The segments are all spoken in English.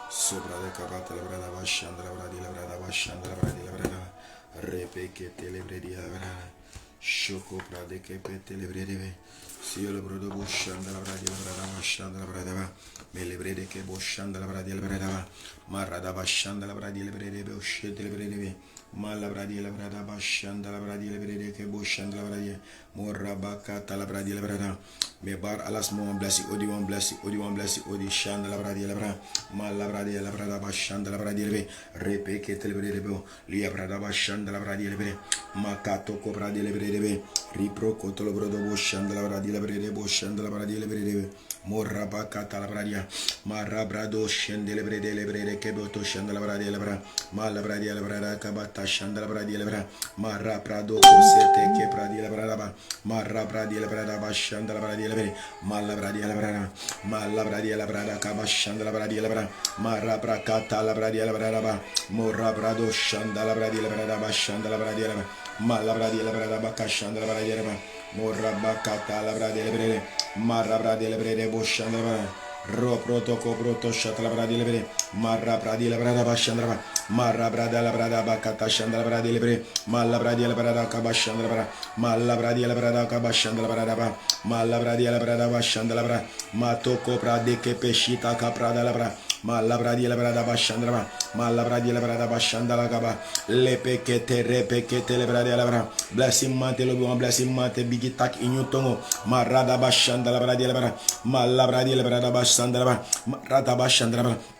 Sobra de cabata la brada bashanda la bradi la brada bashanda la bradi la brada repeke telebredi la brada shoko brade ke pe telebredi si le brodo bushanda la bradi la brada bashanda la brada me le brede ke bushanda la bradi la brada marada bashanda la bradi la brede be ushete le brede ma la bradi la brada bashanda la bradi la brede ke bushanda la bradi morabaka la bradi la brada me bar alas mo blessi odi one blessi odi shanda la bradi la brada ma la bradi la brada bashanda la bradi le repe ke telebrede be li brada bashanda la bradi le makato ko bradi le brede ripro ko to lo brodo bushanda la bradi la brede bushanda la bradi le brede morabaka la bradia marabrado shende le brede ke boto shanda la bradi la brada ma la bradi la brada kabata shanda la bradi la brada marabrado ko sete ke bradi la brada marra bradi la brada bashanda la bradi la brada malla bradi la brada malla bradi la brada kabashanda la bradi la brada marra brakata la bradi la brada morra brado shanda la bradi la brada bashanda la bradi la brada malla bradi la brada bakashanda la bradi la brada morra bakata la bradi la brada marra bradi la brada boshanda la brada ro protoko proto shata la bradi la brada marra bradi la brada bashanda la brada marra brada la brada bakata shanda la bradi la brada malla bradi la brada kabashanda la brada malla bradi la brada kabashanda la brada malla bradi la brada bashanda la brada matoko brade ke peshita kaprada la brada malla bradi la brada bashanda la brada malla bradi la brada bashanda la gaba le pekete repekete le brada la brada blessing mate lo bon blessing mate bigitak inyutongo marada bashanda la bradi la brada malla bradi la brada bashanda la brada marada bashanda la brada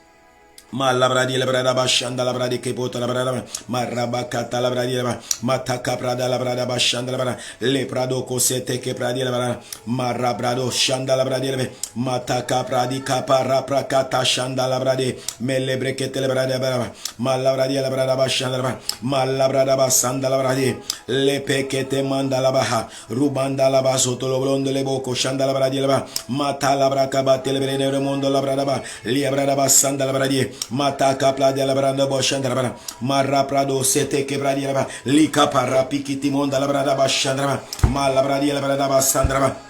ma la bradi la brada bashanda la bradi ke pota la brada marabakata la bradi la mataka brada la brada bashanda la brada le prado cosete ke bradi la brada marabrado shanda la bradi la mataka bradi kapara prakata shanda la bradi melebre ke te la brada brada ma la bradi la brada bashanda la brada ma la brada basanda la bradi le pekete manda la baha rubanda la basoto lo blondo le boko shanda la bradi la mata la braka batte le brede mondo la brada ba li brada basanda la bradi mataka pladia la branda boshandra bara marra prado sete ke bradia la lika para pikiti monda la brada bashandra mala bradia la brada basandra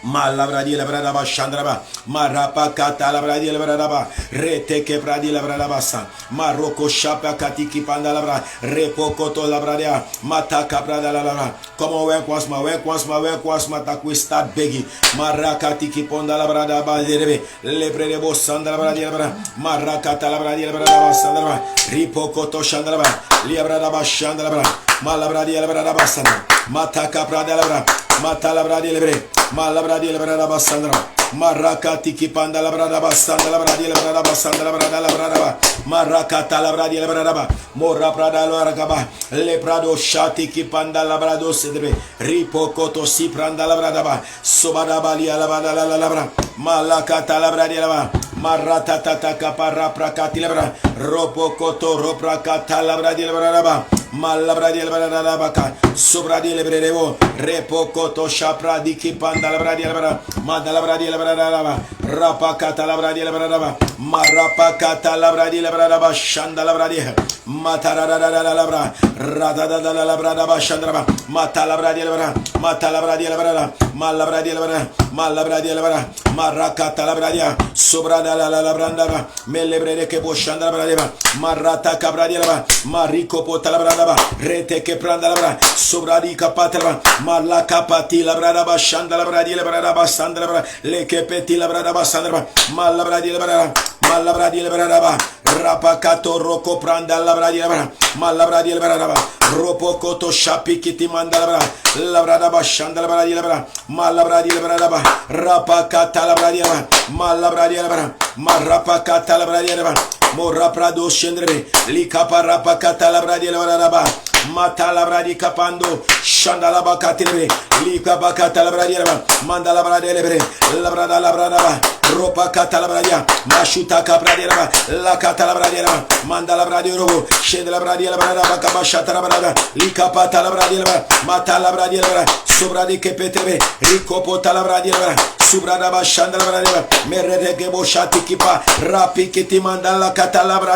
mala bradia la brada bashandra marapa kata la bradia la brada rete ke bradia la brada basa maroko shapa katiki panda la brada repokoto la bradia mataka brada la brada como we kwasma ta we start begging marakati ki ponda la brada ba derebe le brede bosanda la bradia la brada marakata la bradia la brada basandra ripokoto shandra ba li brada bashandra ba mala bradia la brada basandra mataka brada la brada mata la bradia la brada mala bradia la brada basandra marakati ki panda la brada basanda la bradia la brada basanda la brada marakata la bradia la brada morra brada la ragaba le prado shati ki panda la brado sedebe ripokoto si pranda la brada sobada balia la brada la brada malakata la bradia la marata tata kapara prakati la brada ropokoto roprakata la bradia la brada malabradia la brada baka sobradia le bredevo repokoto shapra di ki panda la bradia la brada madala bradia la brada rapakata la bradia la brada marapakata la bradia la brada shanda la bradia matara la brada radada la brada shanda mata la bradia la brada mata la bradia la brada mala bradia la brada mala bradia la brada marakata la bradia sobrada la branda mele brede ke boshanda la bradia marata kabradia la brada mariko pota la brada rete ke pranda la brada sobradi kapatra mala kapati la brada shanda la bradia la brada basanda la brada le ke peti la brada basanda mala bradia la brada mala bradia la brada rapakato roko pranda la bradia la brada mala bradia la brada ropokoto shapi kiti manda la brada bashanda la bradia la brada mala bradia la brada rapakata la bradia mala bradia la brada marapakata la bradia la brada morra prado scendere li caparapakata la bradia la brada mata la bradi capando shanda la bakatile li capakata la bradia la manda la bradia la brada ropa kata la bradia mashuta capradia la kata la bradia manda la bradia robo scende la bradia la brada bakabashata la brada li capata la bradia la mata la bradia la sopra di che petebe ricopota la bradia la Subradaba Shandala, Meredegebo Shatikipa, Rapikiti Mandala Catalabra,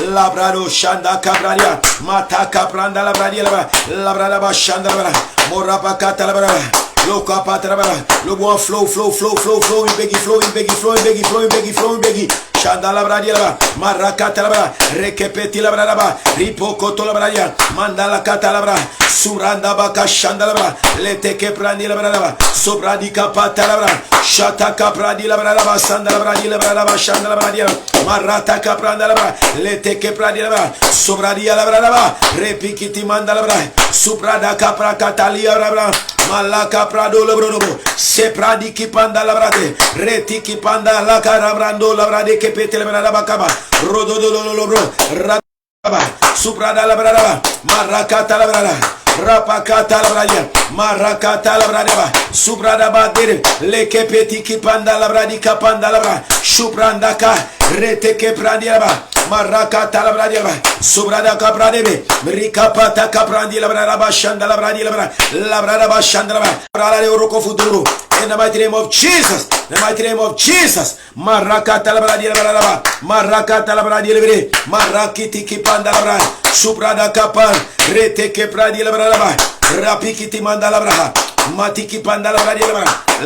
Labrado Shanda Cabradia, Mataka Pranda Labradia, Labradaba Shandala, Morapa Catalabra. Loka patraba, le bon flow, in beggy, Shandala Bradia, Maracatalabra, Rekepeti Labraba, Ripocoto Labradia, Mandala Catalabra, Suranda Baka Shandalabra, Leteke Prandi Labraba, Sobradica Patalabra, Shataka Pradi Labraba, Sandala Bradi Labraba, Shandala Bradia, Marata Caprandalabra, Leteke Pradi Labra, Sobradia Labraba, Repikiti Mandalabra, Suprada Capra Catalia Rabra, Malaka Prado Labrobo, Sepradi Kipanda Labrade, Reti Kipanda La Carabrando Labrade Kepete Labrabacaba, Rododo Lobro, Radaba, Suprada Labraba, Maracata Labrada. Rapakata Labradia, Marakata Labradaba, Subrada Badir, Leke Peti Kipanda Labradika Panda Labra, Shuprandaka, Reteke Prandiaba, Marakata Labradiaba, Subrada Capradebe, Rikapata Caprandi Labradaba, Shanda Labradi Labradaba Shandaba, Rala Euroko Futuro. In the mighty name of Jesus, the mighty name of Jesus, Marakata Labradia Labradaba, Marakata Labradia, Marakiti Kipanda Labra, Subrada Kapan, Reteke Pradi Labradaba, Rapikiti Mandalabraha, Matiki Pandalabradia,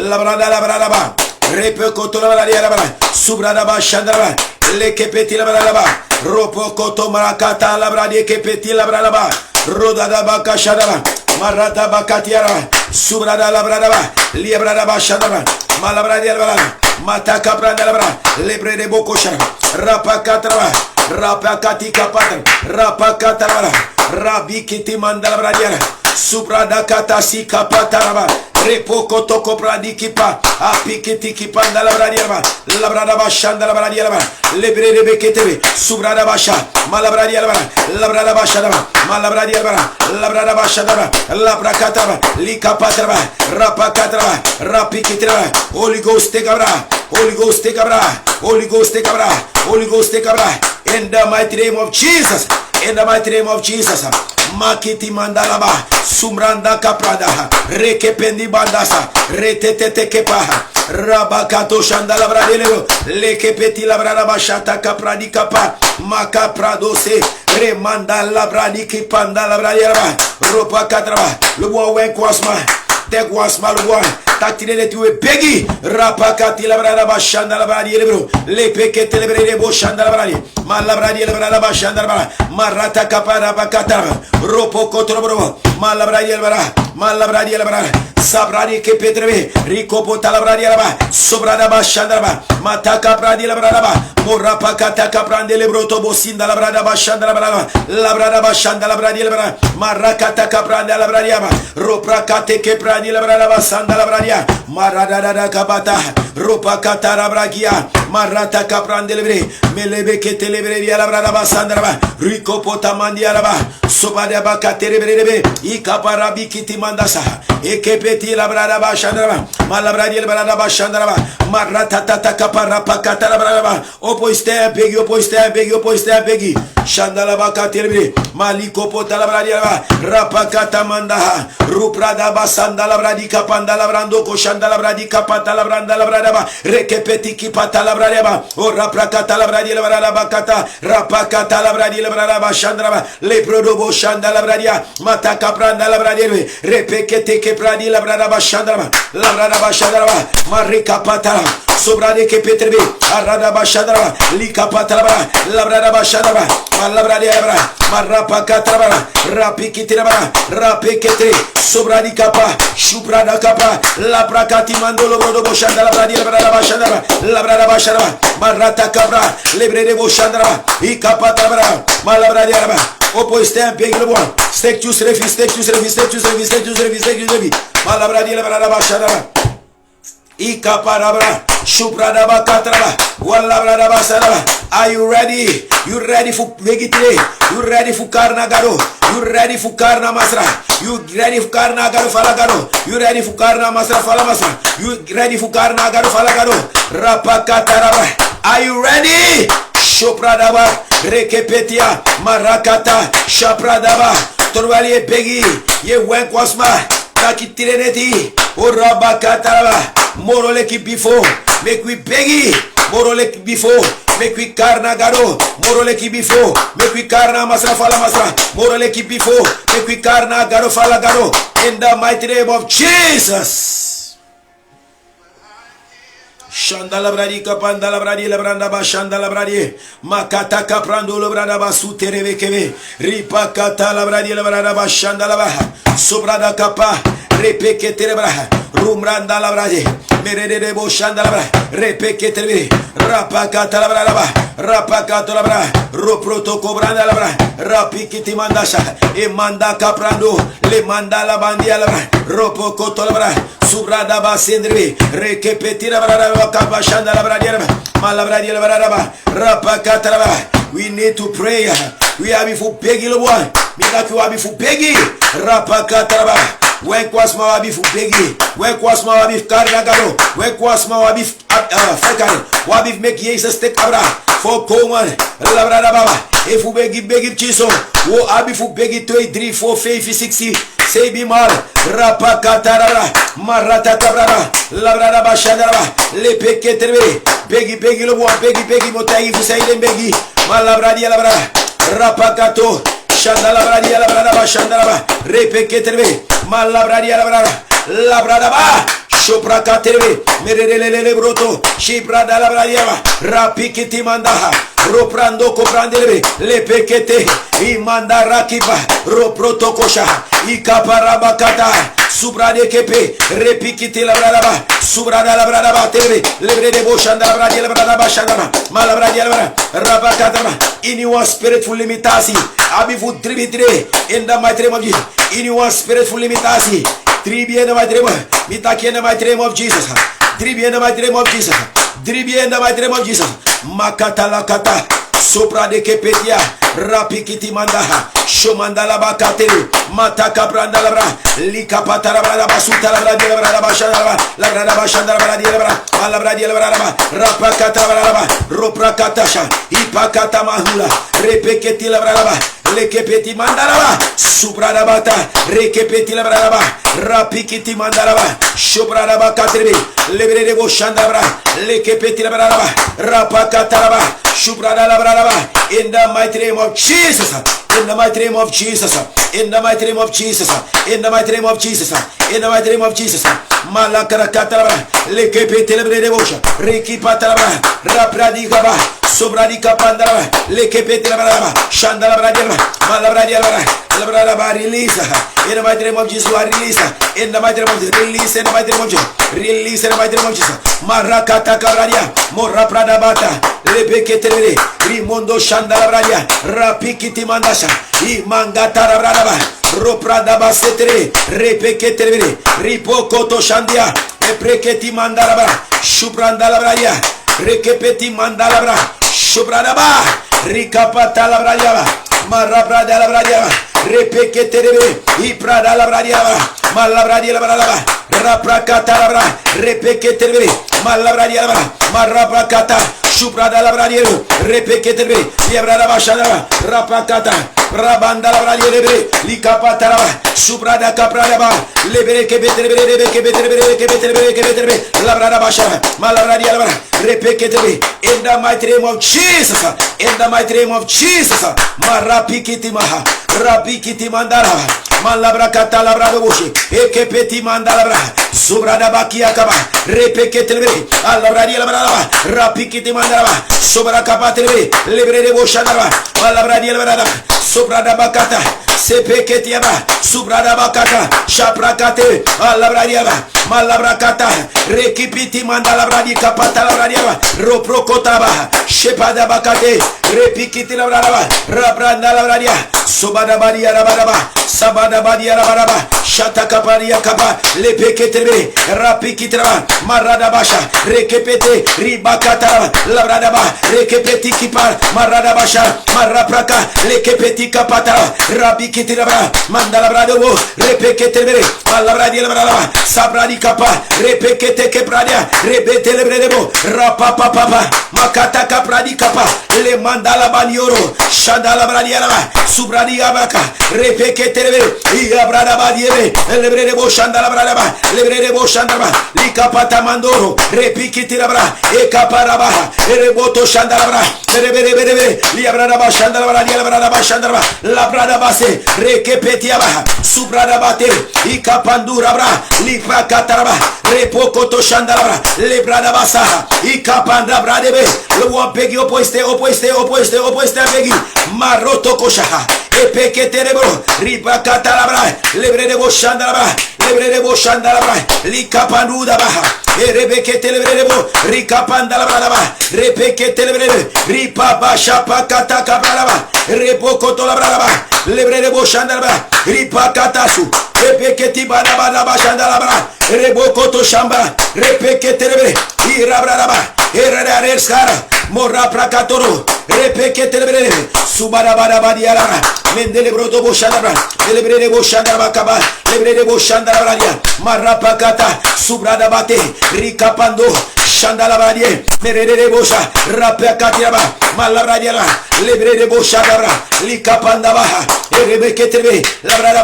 Labrada Labradaba, Repecoto Labradia, Subradaba Shandaba, Lekepeti Labradaba, Ropocoto Marakata Labradia Kepeti Labradaba, Rodadaba Kashadaba, Marata Bakatiara, Subrada Labradaba, Liebradaba Shadaba, Malabradia Labradaba, Mataka Prandalabra, Lebre de Bocosha, Rapakatraba, Rapakatika Patra, Rapakatraba, Rabikiti Mandalabradiana, Subrada Katasi Kapataraba, Repoko Toko Pradikipa, Apikiti Kipandalabradiana, Labradaba Shandalabradiana, Lebre de Beketebe, Subrada Basha, Malabradiana, Labradaba Shadaba, Malabradiana, Labradaba Shadaba, Labrakataba, Likapatraba, Rapakatraba, Rapikitra, Holy Ghost Tegabra, Holy Ghost Tegabra, Holy Ghost Tegabra, Holy Ghost Tegabra, in the mighty name of Jesus. In the mighty name of Jesus, Makiti Mandalaba, Sumranda Caprada, Rekependi Bandasa, Retete Kepaha, Rabakato Shandalabra, Lekepeti Labraba Shata Capradi Capa, Macapradose, Remanda Labradi Kipanda Labradiaba, Ropa Catraba, le bois Wenkwasma, Teguasma le bois. Tactile tu es Peggy, Rapakati Labraba Shandalabra, Le Pekete Lebre Boshandalabra, Malabradi Labraba Shandalabra, Marata Capara Bacata, Ropo Cotrobro, Malabradi Malabradi Labra, Sabradi Kepetre, Rico Potalabradi Laba, Sobradaba Shandalaba, Mataka Bradi Labraba, Morapakata Caprande Lebroto Bosinda Labradaba Shandalabra, Labradaba Shandalabradi Labra, Marakata Capranda Labradiaba, Roprakate Kepradi Labraba Sandalabradia, Maradada Kabata, Ropa Catarabragia, Marata Caprandelebre, Melebe Ketelebre, Labradaba Sandraba, Rico Potamandialaba, Sobadaba Caterebre, Ikaparabi Kitimandasa, Ekepeti Labradaba Shandraba, Malabradi Labradaba Shandraba, Marata Caparapa Catarabraba, Opoiste, Begi, Opoiste, Begi, Opoiste, Begi, Shandalaba Caterebre, Maliko Potalabradia, Rapakata Mandaha, Rupradaba Sandalabradi Capandalabrando, Koshandalabradi Capatalabranda Labradaba, Rekepeti Kipatalabraba, O Raprakata Labradi Labradaba Kata, Rapakata Labradi Labradaba Shandraba, Leprodobo Shandalabradia, Mataka Pranda Labradi, Repekete Kepradi Labradaba Shandraba, Labradaba Shandraba, Marika Patala, Sobrade Kepetrebe, Aradaba Shandraba, Lika Patalabra, Labradaba Shandraba, Malabradiabra, Marapakatrabra, Rapikitrabra, Rapeketre, Sobradi Kapa, Shuprada Kapa, Laprakati Mandolo Brodobo Shandalabradi Labradaba Shandraba, Labradaba Shandraba, Marata Cabra, Lebre de Boshandraba, Ikapatabra, Malabradiabra, Opoiste un pays le bois, Stectus Refi, Stectus Refi, Stectus Refi, Stectus Refi, Stectus Refi, Malabradi Labradaba Shandraba, Ikaparabra, Shupradaba Katraba, Walabradaba Saraba. Are you ready? You ready for Vegite? You ready for Karnagaro? You ready for Karna Masra? You ready for Karnagaro Falagaro? You ready for Karna Masra Falamasra? You ready for Karnagaro Falagaro? Rapakataraba. Are you ready? Shopradaba, Rekepetia, Marakata, Shapradaba, Torvalie Pegi, Ye Wenkwasma, Takitireneti, Urabakataraba. Morole ki before. Make we begi. Morole ki before. Make we karna garo. Morole ki before. Make we karna masra fala masra. Morole ki before. Make we karna garo fala garo. In the mighty name of Jesus. Shandala bradi kapandala bradi labranda ba shandala bradi makata kaprando labranda ba sutereve keve ripa kata labradi labranda ba shandala ba sobrada kapa repeke terebra rumranda labradi merede de bo shandala bra repeke terebra rapa kata labranda ba rapa kata labra roproto kobranda labra rapikiti mandasha e manda kaprando le manda la bandia labra ropo koto labra subrada ba sendri rekepetira labra kapashanda labra malabra labra rapa kata labra. We need to pray. We are before Peggy Loboa. Mikaki wa before Peggy. Rapa kata labra. Wekwasma wa bifo Peggy. Wekwasma wa bif karnagaro. Wekwasma wa bif fakari. Wa bif make Jesus take abra. For Coleman, Labra Baba, if we beg Chiso, wo abifu begi 2, 3, 4, 5, 6, say be mal, Rapa Katara, Marata Cabra, Labra Bashanara, Le Peketre, Begi Lobo, Begi Motai, say them Begi, Malabradia Labra, Rapa Kato, Shandalabradia Labra Shandara, Repeketre, Malabradia Labra. Shopra katerve, merelele broto, shibra da la bradiava, rapikiti mandaha, roprando koprandeleve, le pekete, imanda rakipa, roproto kosha, ikaparabakata, subrade kepe, repikiti la bradaba, subrada la bradaba terve, lebre de boshanda la bradia la bradaba shandama, malabradia la rabakatama, in your spiritual limitasi, abifu tribitre, in the mighty name of Jesus, in your spiritual limitasi. Tribi in the mighty name of Mitaki in the mighty name of Jesus. Tribi in the mighty name of Jesus. Tribi in the mighty name of Jesus. Makata la kata. Sopra de kepetia. Rapikiti mandaha. Shomandala bakateri. Mataka branda labra. Lika patara brada basuta labra de labra bashandala. Labra bashandala labra de labra. Malabra de labra. Rapakata labra. Roprakatasha. Ipakata mahula. Repeketi labra. Lekepeti mandalaba, subradabata, rekepeti labraba, rapikiti mandalaba, shobradaba katrebe, lebre de boshandabra, lekepeti labraba, rapakataraba, subradalabraba, in the mighty name of Jesus, in the mighty name of Jesus, in the mighty name of Jesus, in the mighty name of Jesus, in the mighty name of Jesus, malakarakatara, lekepeti lebre de bosha, rekipatalaba, rapradigaba, sobradika pandalaba, lekepeti labraba, shandalabra. Malabradialabra, release in the mighty name of Jesus, release in the mighty name of Jesus, release in the mighty name of Jesus, release in the mighty name of Jesus. Marakata Cabradia, Morra Pradabata, Lebeketere, Rimondo Shandalabradia, Rapikiti Mandasha, Imangata Bradaba, Ropradaba Setere, Repeketere, Ripokoto Shandia, Epreketi Mandarabra, Shubrandalabradia, Rekepeti Mandalabra, Shubradaba, Rikapata Labradiaba. Marabra la bradia, repeketerebe, iprada la bradia, malabradia la brava, raprakata la bra, repeketerebe, malabradia la maraprakata, shuprada la bradia, repeketerebe, liabrada bashana, raprakata, rabanda la bradia lebre, likapata la suprada caprada, lebere kebeterebe, labrada bashana, malabradia la repeketerebe, in the mighty name of Jesus, in the mighty name of Jesus, Marapikiti maha, rapikiti mandara, malabra katalabra doshi, ekepeti mandalabra, subrada bakia kaba, repeketelebe, alabradi labrada, rapikiti mandara, sobra kapatelebe, lebre de boshanara, malabradi labrada, sobrada bakata, sepeketiaba, subrada bakata, shaprakate, alabradiaba, malabrakata, rekipiti mandalabradi kapatalabradiaba, roprokotaba, shepada bakate, repikiti labrada, Rabranda la radia, Sobada badia rabadaba, Sabada badia rabadaba, Shataka paria kaba, Lepeketebe, Rapikitra, Maradabasha, Rekepete, Ribakata, Labradaba, Rekepeti kipar, Maradabasha, Marapraka, Lekepeti kapata, Rabikitra, Mandalabrado, Repeketebe, Malabradia Labrada, Sabradi kapa, Repekete kepradia, Repete lebredebo, Rapapapa, Makata kapradi kapa, Le mandala banioro, Shandala bradiala, subradia Marabaka, Repeketere, Iabrada Badiere, Lebrede Boshanda Labrada, Lebrede Boshandaba, Likapata Mandoro, Repikitirabra, Ekaparabaha, Ereboto Shandalabra, Rebere, Liabrada Bashandalabra, Liabrada Bashandaba, Labrada Base, Rekepetiaba, Subrada Bate, Ikapandurabra, Lipakataraba, Repokoto Shandalabra, Lebrada Basa, Ikapanda Bradebe, Luapegi Opoiste, Begi, Maroto Koshaha, Epeketerebro, Ripakatalabra, Lebrede Boshandalabra, Likapanduda Baha, Erebeketelebo, Rikapandalabra, Repeketelebe, Ripa Basha Pakata Kabraba, Repokotolabra, Lebrede Boshandalabra, Ripakatasu, Repeketi Banabana Bashandalabra, Rebokoto Shamba, Repeketelebe, Irabraba, Eradarescara, Morra Prakatoro, Repeketelebe, Subarabadiara, Mendelebroto Boshandabra, Lebrede Boshandabakaba, Lebrede Boshandabria, Marapakata, Subradabate, Rikapando, Shandalabadia, Merede Bosha, Rapakatiaba, Malabradiara, Lebrede Boshandabra, Likapandabaha, Erebeketebe, Labrada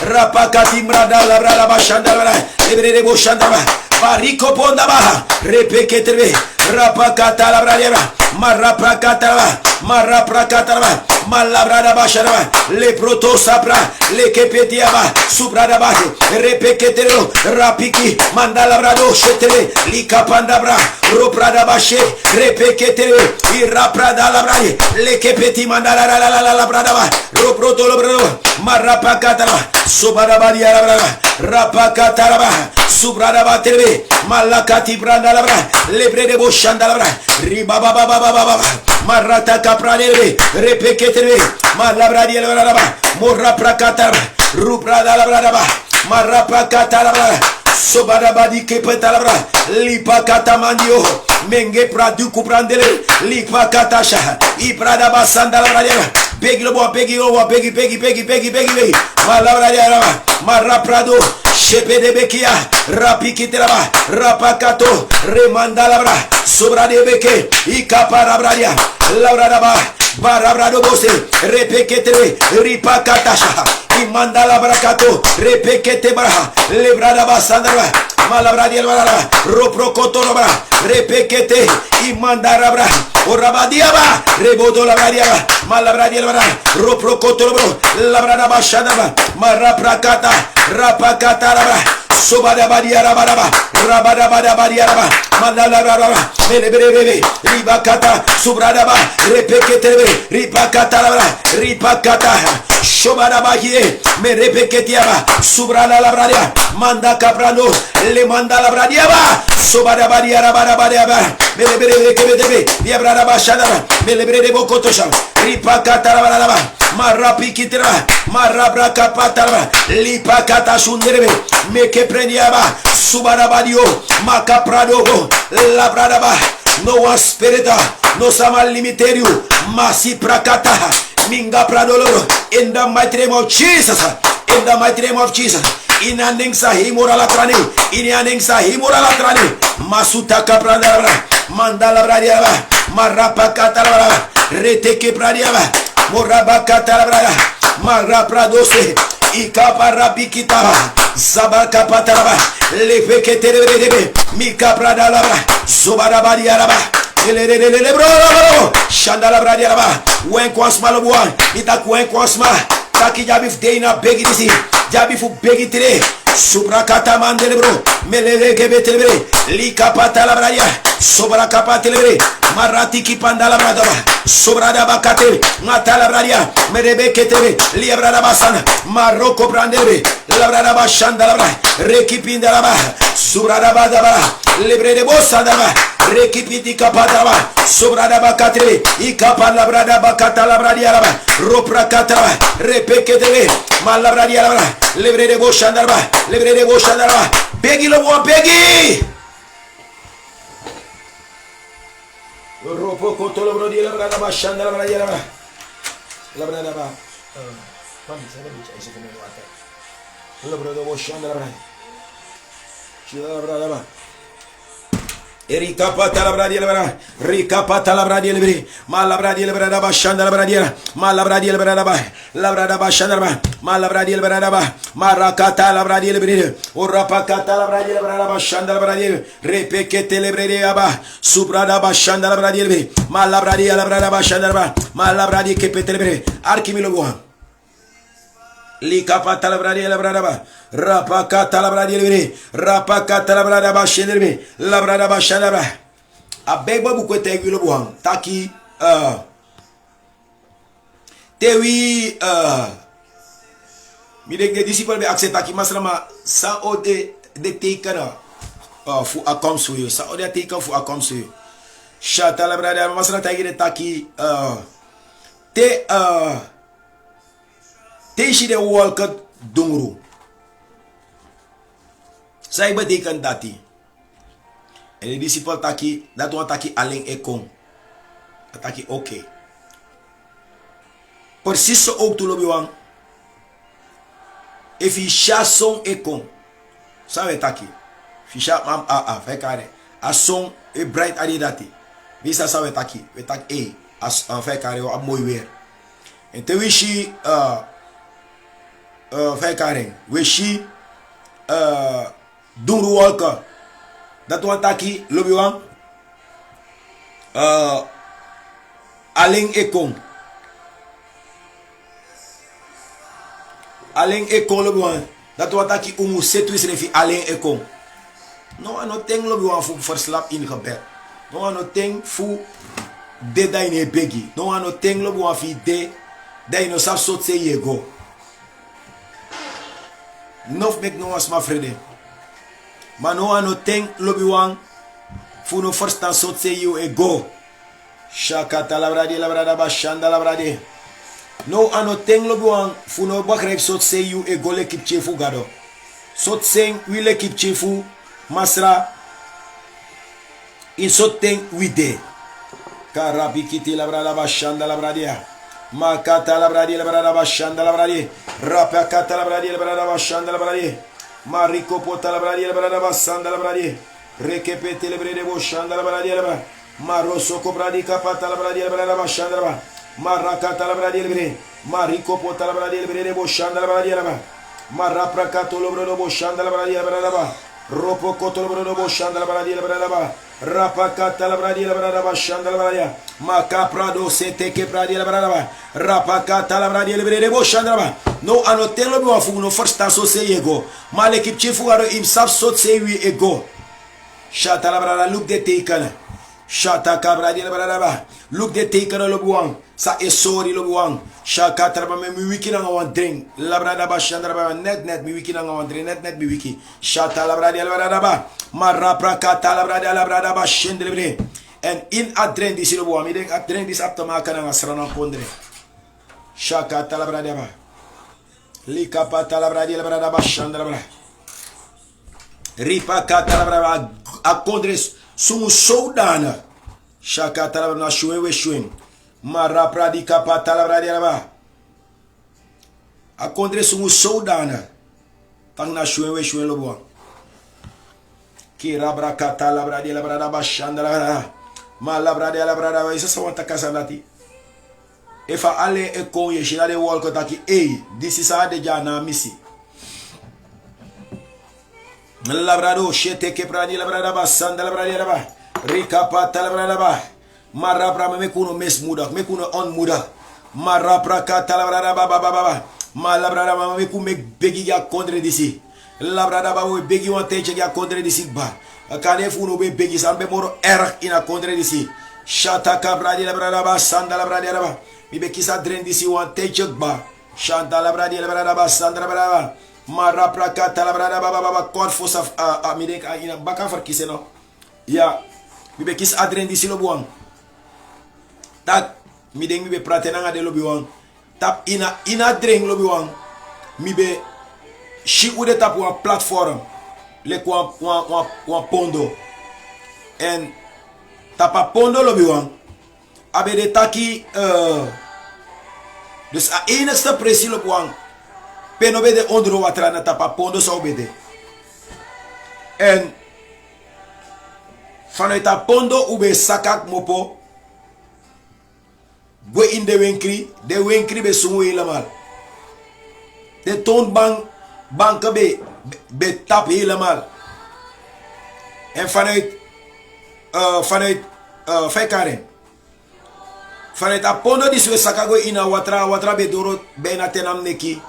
Rapakati Mrada, Labrada Bashandabra, Lebrede Boshandaba, Bariko Pondabaha, Repeketebe, Rapakata Labradiara, Maraprakataba, Malabrada Basharaba, Le Proto Sapra, Le Kepetiaba, Subradaba, Repeketero, Rapiki, Mandalabrado, Shetere, Likapandabra, Roprada Bashe, Repeketere, Iraprada Labraye, Le Kepeti Mandala Labradaba, Roproto Lobrado, Marapakataba, Subadabadia, Rapakataraba, Subradaba Terbe, Malakati Brandalabra, Lebre de Boshandalabra, Ribababa, Marata Capranere, Repeketere, Malabradia Labraba, Morra Prakataba, Ruprada Labradaba, Marapakataraba, Sobadabadi Kepetalabra, Lipa Katamandio, Menge Praduku Brandele, Lipa Katasha, Ibradaba Sandalabradia, Peggy, Malabradia, Maraprado, Shepe de Bekia, Rapikitelaba, Rapakato, Remandalabra, Sobra de Beke, Ikaparabradia, Lauradaba, Barabrado Bose, Repeketere, Ripakatasha, Imandalabrakato, Repekete Braha, Lebradaba Sandra, Malabradia, Roprocotorobra, Repekete, Imandarabra, Orabadiaba, Rebodo Labradia, Malabradia, Roprocotorobro, Labradaba Shadaba, Maraprakata, Rapakatarabra, Sobadabadiaraba, Rabadabadiaraba, Mandalabraba, Melebere, Ribakata, Subradaba, Repekete, Ripakata, Shobadabaye, Merepeketiaba, Subrada Labradia, Manda Caprano, Le Manda Labradiaba, Sobadabadiaraba, Melebere Kebebe, Diabraba Shadaba, Melebere Bocotosha, Ripakata, Marapikitra, Marabracapata, Lipakata Shunderebe, Meke Prendiaba, Subarabadio, Macaprado, Labradaba, no one spirit, no sama limiterio, Masi Prakata, Minga Pradolo, in the mighty name of Jesus, in the mighty name of Jesus. Inandingsa himoralatrani, Iniandingsa himoralatrani, Masuta Caprandara, Mandala Bradiaba, Marapakata, Reteke Bradiaba, Morabakata, Marapradose, Ikaparapikitaba, Zabakapataba, Lepeketere, Mika Pradalaba, Sobarabadiaraba, Shandala Bradiaraba, Wen Quasmalabuan, Itaquen Quasma, Taki Jabif Dana Begidisi, Jabifu Begitire, Subrakata Mandelebro, Melele Gebetelebe, Lika Patalabraya, Sobrakapatelebre, Maratiki Pandalabradaba, Sobradabakate, Matalabradia, Merebeketebe, Liabradabasan, Maroko Brandebe, Labradaba Shandalabra, Rekipindalaba, Subradabadaba, Lebre de Bosadaba, Rekipiti Kapadaba, Sobradabakate, Ikapalabradaba Catalabradialaba, Roprakataba, Repeketebe, Malabradialaba, Lebre de Boshandarba, Lebre de Boshandarba, Peggy Lobo, Peggy! Ropo Cotolo di Labradaba, Shandalabra, Labradaba, Labradaba, Shandalabra, Chilabradaba, Erika patala bradiela bara, Rika patala bradiela bri, Mala bradiela brada bashanda la bradiela, Mala bradiela brada ba, La brada bashanda ba, Mala bradiela brada ba, Marakata la bradiela bri, Urapakata la bradiela brada bashanda la bradiela, Repekete le bradiela ba, Subrada bashanda la bradiela bri, Mala bradiela brada bashanda ba, Mala bradiela ke petele bri, Arkimilo buan. Likapata la bradiela brada ba, Rapakata la bradiela bri, Rapakata la brada bashanda bri, La brada bashanda ba. Abegba bukwete wilo buang, taki tewi mi de disciple be accepta ki masrama sa o de tekana fu akomsu yo sa o de teka fu akomsu shata la brada masra tagi de taki te shi de walk dungru sai ba de kan dati en de disciple taki dat wan taki aleng ekong taki oké precies zo ook tulo biwang if he son ekong sabe taki fisha mam fai kare a son e bright adi dati bisa sabe taki we tak as fai kare o mooi weer en te wishi fai kare we shi dungru walka dat wan taki lobi wang aleng ekong lobi wang dat wan taki umu setwis refi aleng ekong no ano teng lobi wang fu verslap in gebed no ano teng fu de da in begi no ano teng lobi wang fi de da no sap sot se yego nof mek no as ma frede mano ano teng lobi wang fu no first tan sot se you ego shakata la brada bashanda la brade no ano teng lobi wang fu no bakrek sot se you ego le kip chefu gado sot seng wi le kip chefu masra in sot teng wi de karabi kiti la brada bashanda la brade makata la brada bashanda la brade rapakata la brada bashanda la brade Mariko pota la bradiela brada basanda la bradi rekepete le brede boshanda la bradiela ba maroso ko bradi kapata la bradiela brada bashanda la ba marakata la bradiela bre mariko pota la bradiela brede boshanda la bradiela ba maraprakato lo brodo boshanda la bradiela brada ba ropo koto lo brodo boshanda la bradiela brada ba rapakata la bradiela brada bashanda la bradia makaprado sete ke bradiela brada ba rapakata la bradiela brede boshanda la ba no anoten lo biwa fu no first so se yego male kip chifu aro im sap sot se wi ego shata la brada look de tekana shata kabra di la brada ba look de tekana lo buang sa esori lo buang shaka traba me mi wiki na wan drink la brada ba shandra ba net mi wiki na wan drink net mi wiki shata la brada ba marra prakata la brada ba shendre bre en in adren di silo buang mi den adren dis apta makana ngasrana pondre shaka la brada ba Lika pata la bradiela brada bashanda bra. Ripa kata la brada akondres sumu soudana. Shaka la brada shwe we shwen. Mara pradika pata la bradiela ba. Akondres sumu soudana. Tang na shwe we shwen lo bo. Kira brakata la bradiela brada bashanda la brada. Ma la bradiela brada ba isa sawanta kasandati. Efa ale eko ye shila de walko taki this is how de jana misi labrado shete ke prani labrada ba sanda labrada ba rika pata labrada ba marapra me kuno mes muda me kuno on muda marapra kata labrada ba ma labrada ma me ku me begi ya kondre disi labrada ba we begi won teche ya kondre disi ba akane fu no be begi sambe moro ina kondre disi shata ka prani labrada ba sanda labrada ba mi be kisa dren disi wan techek ba shanta la bradi la brada ba sandra brada mara prakata la brada ba kod fosa mi denk ina baka far kise no ya mi be kis adren disi lo buang tak mi denk mi be pratena ngade lo biwang tap ina dren lo biwang mi be shi ude tap wan platform le wan pondo en tapa pondo lo biwang abe de taki dus a enigste presie op wang peno be de ondro watra na tapa pondo so be de en Vanuit dat pondo ube sakak mopo. Go in de winkri be sungu helemaal. De toonbank banken be tap helemaal. En vanuit Fekaren. Vanuit dat pondo die we sakago ina watra be doro bijna tenam neki.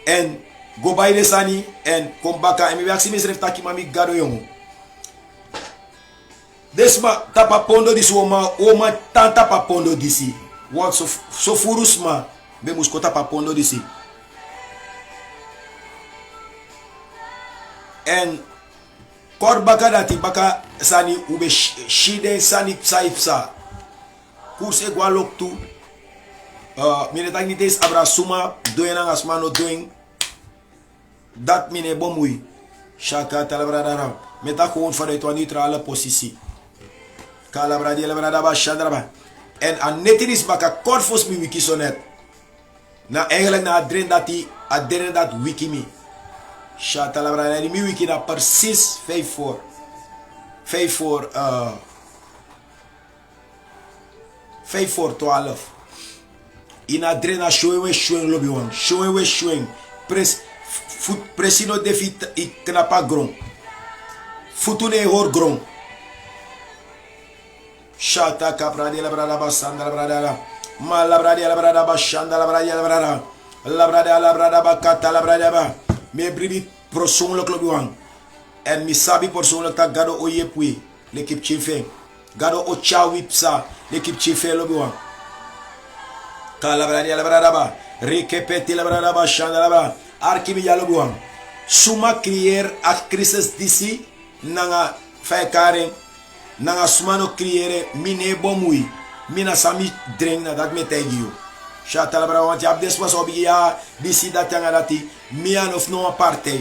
En go bij de sani en kom baka en mi waksi misref taki mami gado yongu. Desma tapa pondo disi oma tanta pa pondo disi. Want so furusma be musko tapa pondo disi. En kor baka dati baka sani ube shide sani saipsa. Kurs e gwa lok tu. Mine tak nites abra suma doenang asmano doing. Dat mine bomui. Shaka talabradara. Meta gewoon vanuit een neutrale positie. Kalabradi labrada shadraba. En aan netinis baka korfos mi wiki sonet. Na eigenlijk na adren dat wiki mi. Shata labrada mi wiki na precies 5 voor 12. In adren na showing lobby one. Showing. Presino defit i knapa grond. Futune hor grond. Shata capradi la brada basanda la brada. Ma la brada bashanda la brada. La brada bakata la brada ba. Me bribi persoonlijk lobby one. En mi sabi persoonlijk tak gado oyepui. L'équipe chife. Gado ochawi psa. L'équipe chife lobby one. Kalabradi la brada ba. Rekepeti la brada bashanda la brada. Arkimi yalobuang. Suma crier a crisis disi nanga Fekaren nanga sumano criere mine bomui mina sami dreng na dat metegio. Shata la brava want jab despas obi ya disi dat yanga dati mian of no parte.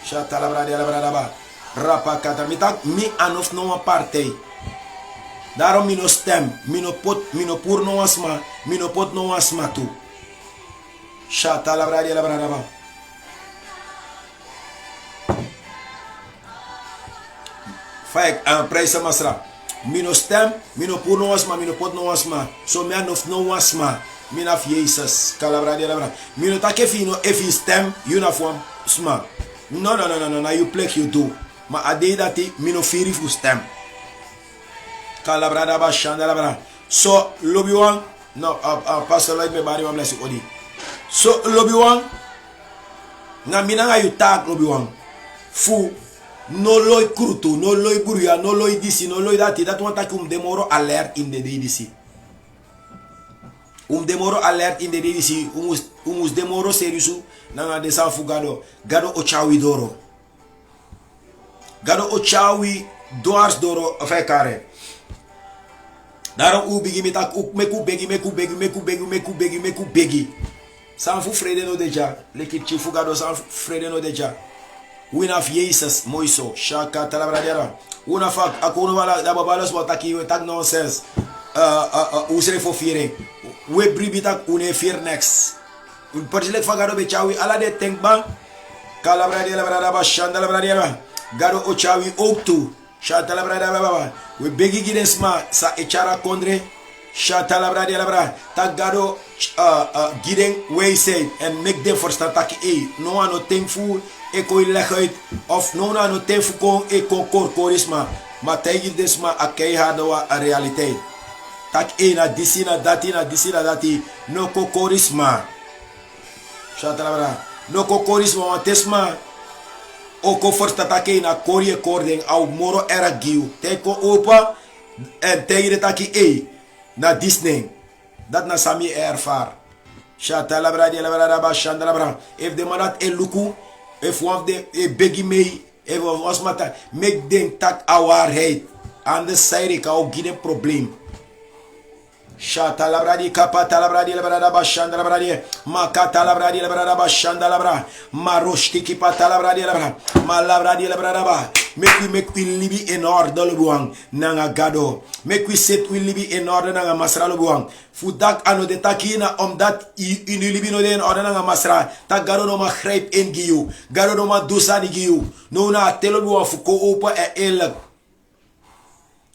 Shata la brada ba rapa kata mitak mi an of no parte. Daarom mino stem, mino pur no asma, mino pot no asma tu. Shata la brada ba. Faik prijzen masra. Mino stem, mino pur no asma, mino pot no asma. So me anof no asma. Mina af Jesus. Kalabradi labra. Mino take fino if you stem, you na form sma. No, you plek you do. Ma ade dati mino firi fu stem. Kalabrada ba shanda labra. So lobby one. No, pastor like me bari wa bless you odi. So lobby one. Na mina nga you tag lobby one. Fu no loy krutu, no loy buria, no loy disi, no loy dati. Dat want ik demoro alert in de disi. Demoro alert in de disi. Demoro seriusu. Nanga de sanfu gado. Gado ochawi doro. Gado ochawi doars doro Fekaren. Daarom bigi mitak meku begi. Sanfu frede no deja. Lekip chifu gado sanfu frede no deja. Winaf Jesus moiso shaka talabradiara. Unafak akono wala da babalos wataki we tak nonsense. Usre for fearing. We bribitak une fear next. Perjelek fagado be chawi ala de tank bang. Kalabradiara brada shanda labradiara. Gado ochawi oktu. Shata labradiara baba. We begi gidesma sa echara kondre. Shata labradiara bra. Tak gado giden way say and make them for start no one no thankful. Ik wil leggen of no thankful kon korisma. Maar tegen desma a keihard a realiteit. Tak na disina dati no korisma. Shatalabra no korisma want desma oko first atake na korie kording au moro era giu. Teko opa en tegen de taki na Disney. Dat na sami ervaar. Shatalabra di labra ba shandalabra. If de manat luku. If one of them begi me, if was matter, make them tak waarheid. Anders zei ik ook geen probleem. Shata la bradi kapata la bradi la brada bashanda la bradi makata la bradi la brada bashanda la bra maroshti kipata la bradi la bra malabradi la brada ba. Make we live in order lo buang nanga gado. Make we set we live in order nanga masra lo buang. Fudak ano de takina omdat in live no de in order nanga masra. Tak gado no ma grijp in giu. Gado no ma dusa ni giu. No na telo buang fuko opa e el.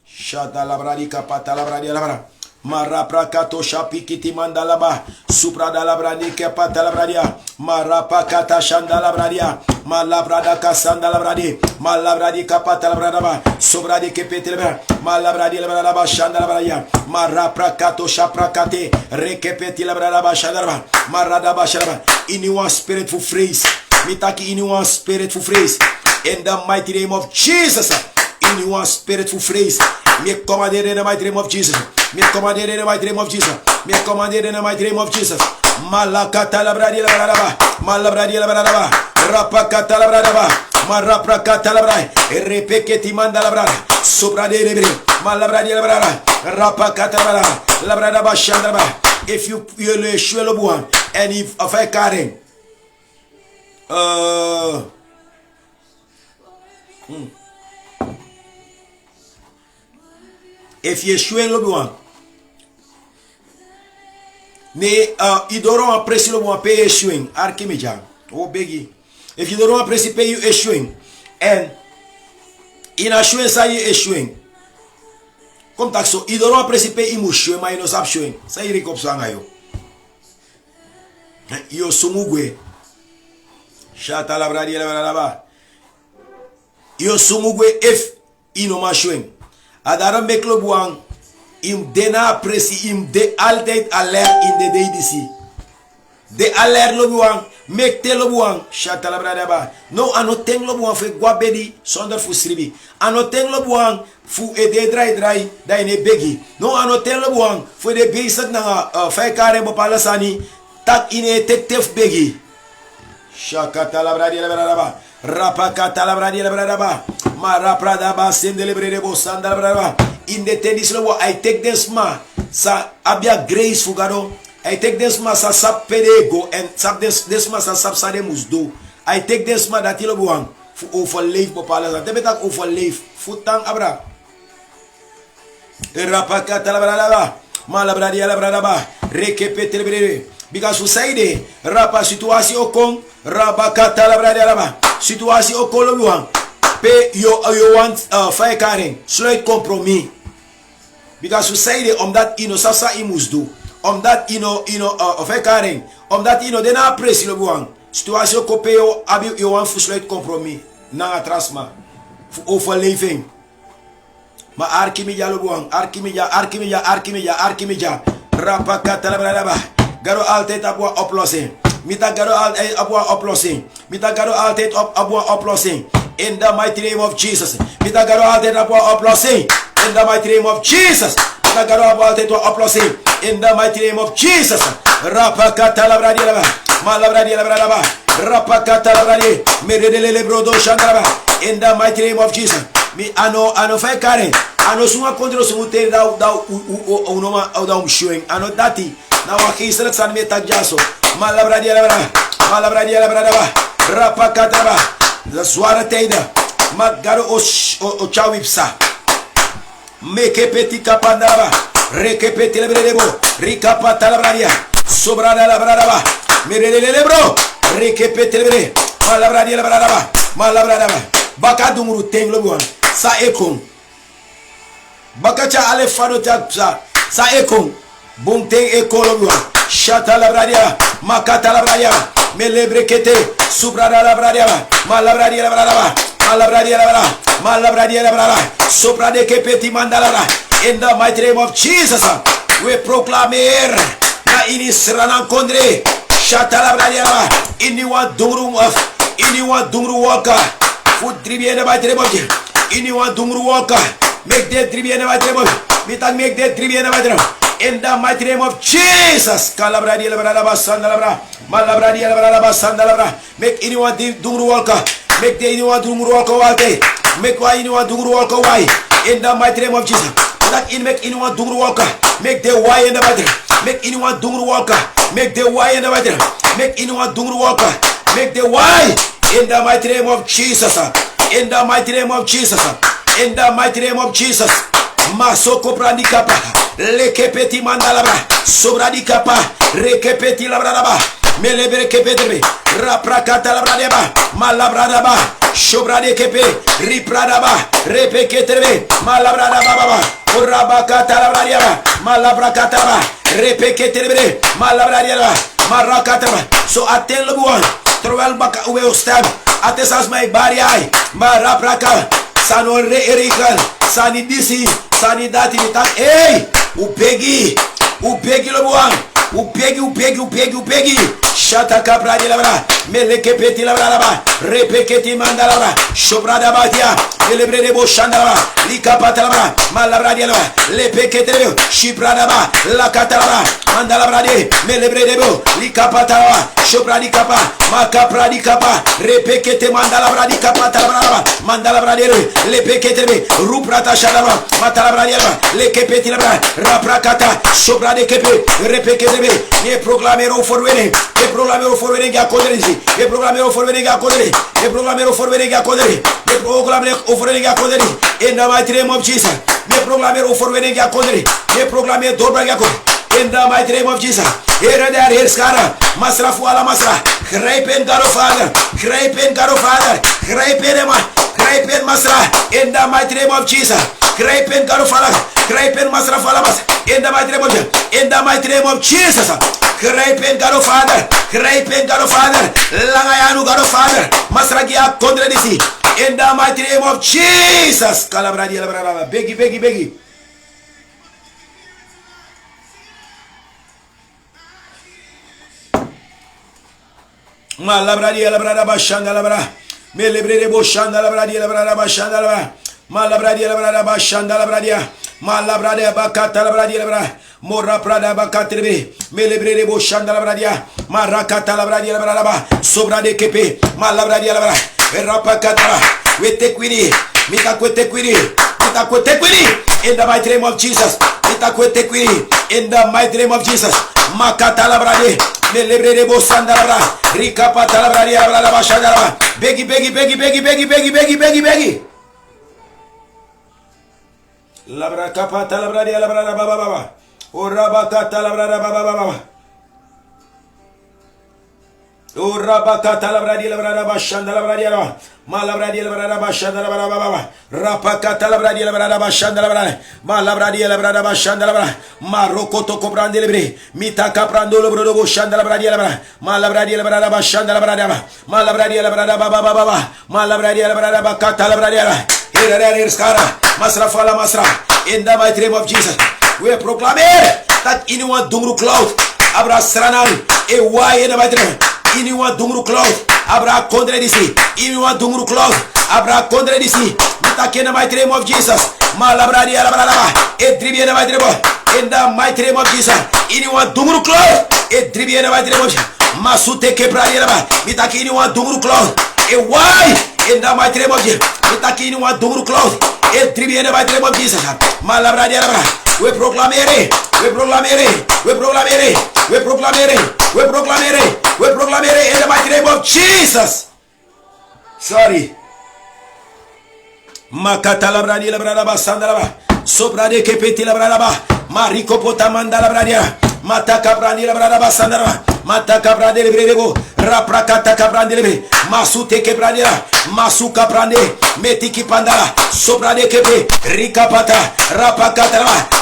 Shata la bradi kapata la bradi la bra. Marapra kato shapi kiti mandalaba supra dala bradi ke patala bradia marapa kata shandala bradia malabrada kasandala bradi malabradi kapatala bradaba sobradi ke petelba malabradi la bradaba shandala bradia marapra kato shapra kate rekepeti la bradaba shandala marada basharaba in one spirit for phrase mitaki in one spirit for phrase in the mighty name of Jesus in one spirit for phrase me commanded in the mighty name of Jesus. Me commanded in the mighty name of Jesus. Me commanded in the mighty name of Jesus. Malakata la bradi la bradaba. Malabradi la bradaba. Rapakata la bradaba. Maraprakata la bradaba. Repeketi manda la brada. Sobrade lebre. Malabradi la bradaba. Rapakata la bradaba. La bradaba shandaba. If you le shwelo buan and if I carry if you shwe lo buan ne idoro apresi lo buan pay shwing arkimeja o begi if you don't apresi pay you shwing and in a shwing sa you shwing kom takso idoro apresi pay imu shwe ma ino sap shwing sa iri kopsanga yo sumugwe shata la bradi la bradaba yo sumugwe if ino ma shwing adara meklo buang im dena presi im de altijd alert in de DDC de alert lo buang mekte lo buang shata la brada ba no anoteng lo buang fe gwabedi sonder fu sribi anoteng lo buang fu e de dry da ine begi no anoteng lo buang fu de beisat na fe kare bo palasani tak ine tektef begi shakata la brada ba rapakata la brada ba Mara prada ba sendele brede bo sandala brada. In the tennis lo I take this ma sa abia grace fugado. I take this ma sa sap pedego and sap this ma sa sap sade musdo. I take this ma that ilo buang fu overleaf bo pala. Debetak overleaf futang abra. Rapakata la brada ba. Mala brada la brada ba. Rekepete brede. Because you say de rapa situasi okong rabakata la brada ba. Situasi okolo buang. Pay you want fire carrying sluit compromis because you say the that sasa imus do that fire carrying that they na press lo buang situation ko pay you want sluit compromis na trasma overleving ma arkimija lo buang arkimija rapakata la brada garo altijd abwa oplossing mita garo abwa oplossing mita garo altijd abwa oplossing in the mighty name of Jesus. Mita garo altijd abwa oplossing in the mighty name of Jesus. Mita garo altijd oplossing in the mighty name of Jesus. Rapakata la bradi la malabradi la brada rapakata la bradi meredele brodo shandaba in the mighty name of Jesus. Mi ano fai kare ano suma kontro sumute da unoma da showing ano dati na wakisra san meta jaso malabradi la brada rapakata ba la suara teida magaro o chawipsa meke peti kapandaba reke peti le brebo rikapata la bradia sobrada la brada merele bro reke peti le bre malabradi la brada baka dumuru tenglo buan sa ekon baka cha ale fado tapsa sa ekon bum teng ekolo buan shata la bradia makata la bradia melebrekete subrada la bradia malabradi la brada sobrade ke peti mandala in the mighty name of Jesus we proclamer na inisrana kondre shata la bradia anyone dungru waka food tribune by tribune anyone dungru waka make the tribune by tribune mitan make the tribune by tribune in the mighty name of Jesus. Kalabradi la brada basandala malabradi la brada basandala make anyone dungru waka make the anyone dungru waka walte Make why anyone do walk away. In the mighty name of Jesus. That in make anyone do walk. Make the why in the mighty. Make anyone do walk. Make the why in the mighty. Make anyone do walk. Make the why in the mighty name of Jesus. In the mighty name of Jesus. In the mighty name of Jesus. Masoko prandi kapa. Lekepeti mandalabra. Sobradi kapa. Rekepeti labraba. Melebre kepetebe. Raprakata labradeba. Malabradaba. Shobrade kepe. Ripradaba. Repeketebe. Malabradaba baba. Urabakata labradeba. Malabrakataba. Repeketebe. Malabradeba. Marakataba. So atel lebuan. Terwijl baka uwe stem. Atesas my body ai. Marapraka. Sanore erikan. Sani disi. Sani dati ditak. Hey! Upegi lebuan. Upegi. Shata kapra di labra. Meleke peti labra laba. Repeketi manda labra. Shobrada batia. Elebre de boshanda labra. Lika pata labra. Malabra di labra. Lepekete lebo. Shiprada ba. La kata labra. Manda labra de. Melebre de bo. Lika pata labra. Shobra di kapa. Makapra di kapa. Repekete manda labra di kapa labra. Manda labra de. Lepekete lebe. Ruprata shadaba. Mata labra di labra. Lekepeti labra. Raprakata. Shobra de kepe. Repekete lebe. Ne proclamero forwene. E proclamero forwene ga kodrisi. E proclamero forwene ga kodri. E proclamero forwene ga kodri. E proclamero forwene ga kodri. In the mighty name of Jesus. Ne proclamero forwene ga kodri. Ne proclamero dobra ga kodri. In the mighty name of Jesus. Here there, here skara. Masra fuala masra. Grijpen God of Father. Grijpen God of Father. Grijpen ema. Grijpen masra. In the mighty name of Jesus. Grijpen God of Father. Grijpen masra fuala mas. In the mighty name of Jesus. In the mighty name of Jesus. Grijpen God of Father. Grijpen God of Father. Langayanu God of Father. Masra gia kondre disi. In the mighty name of Jesus. Kalabradi alabraba. Begi. Malabradi alabrada bashanda labra. Melebre boshanda labradi alabrada bashanda labra. Malabradi alabrada bashanda labradia. Malabrada bakata labradi labra. Mora prada bakatrebe. Melebre boshanda labradia. Marakata labradi alabrada. Sobra de kepe. Malabradi alabra. Rapakata. We take with it. Mitakwete kwini. In the mighty name of Jesus. Mitakwete kwini. In the mighty name of Jesus. Makata labradi. Melebre de bosanda labra. Rikapata labradi alabrada bashanda labra. Begi. Labra kapata labradi alabrada baba. Urabakata labrada baba. Urabakata labradi alabrada bashanda labradi alabra. Malabradi alabrada bashanda labrada baba. Rapakata labradi alabrada bashanda labrada. Malabradi alabrada bashanda labrada. Marokoto kobrande libre. Mitaka prando lobrodo bashanda labradi alabra. Malabradi alabrada bashanda labrada. Malabradi alabrada baba. Malabradi alabrada bakata labradi alabra. Here skara. Masra fala masra. In the mighty name of Jesus. We proclaim that anyone dungru cloud. Abra sranal. E why in the mighty name. Anyone dungru cloud. Abra kondre disi. Anyone dungru cloud. Abra kondre disi. Mitake in the mighty name of Jesus. Malabradi alabrada. E dribi in the mighty name. In the mighty name of Jesus. Anyone dungru cloud. E dribi in the mighty name of Jesus. Masute kebradi alabra. Mitake anyone dungru cloud. E why in the mighty name of Jesus. Mitake anyone dungru cloud. E dribi in the mighty name of Jesus. Malabradi alabra. We proclaim it in the mighty name of Jesus. Sorry. Makata labradi labrada basanda labra. Sobrade kepeti labrada ba. Mariko potamanda labradia. Mataka brandi labrada basanda labra. Mataka brande librego. Raprakata kabrande libre. Masute kebrandira. Masuka brande. Metiki pandala. Sobrade kepe. Rikapata. Rapakata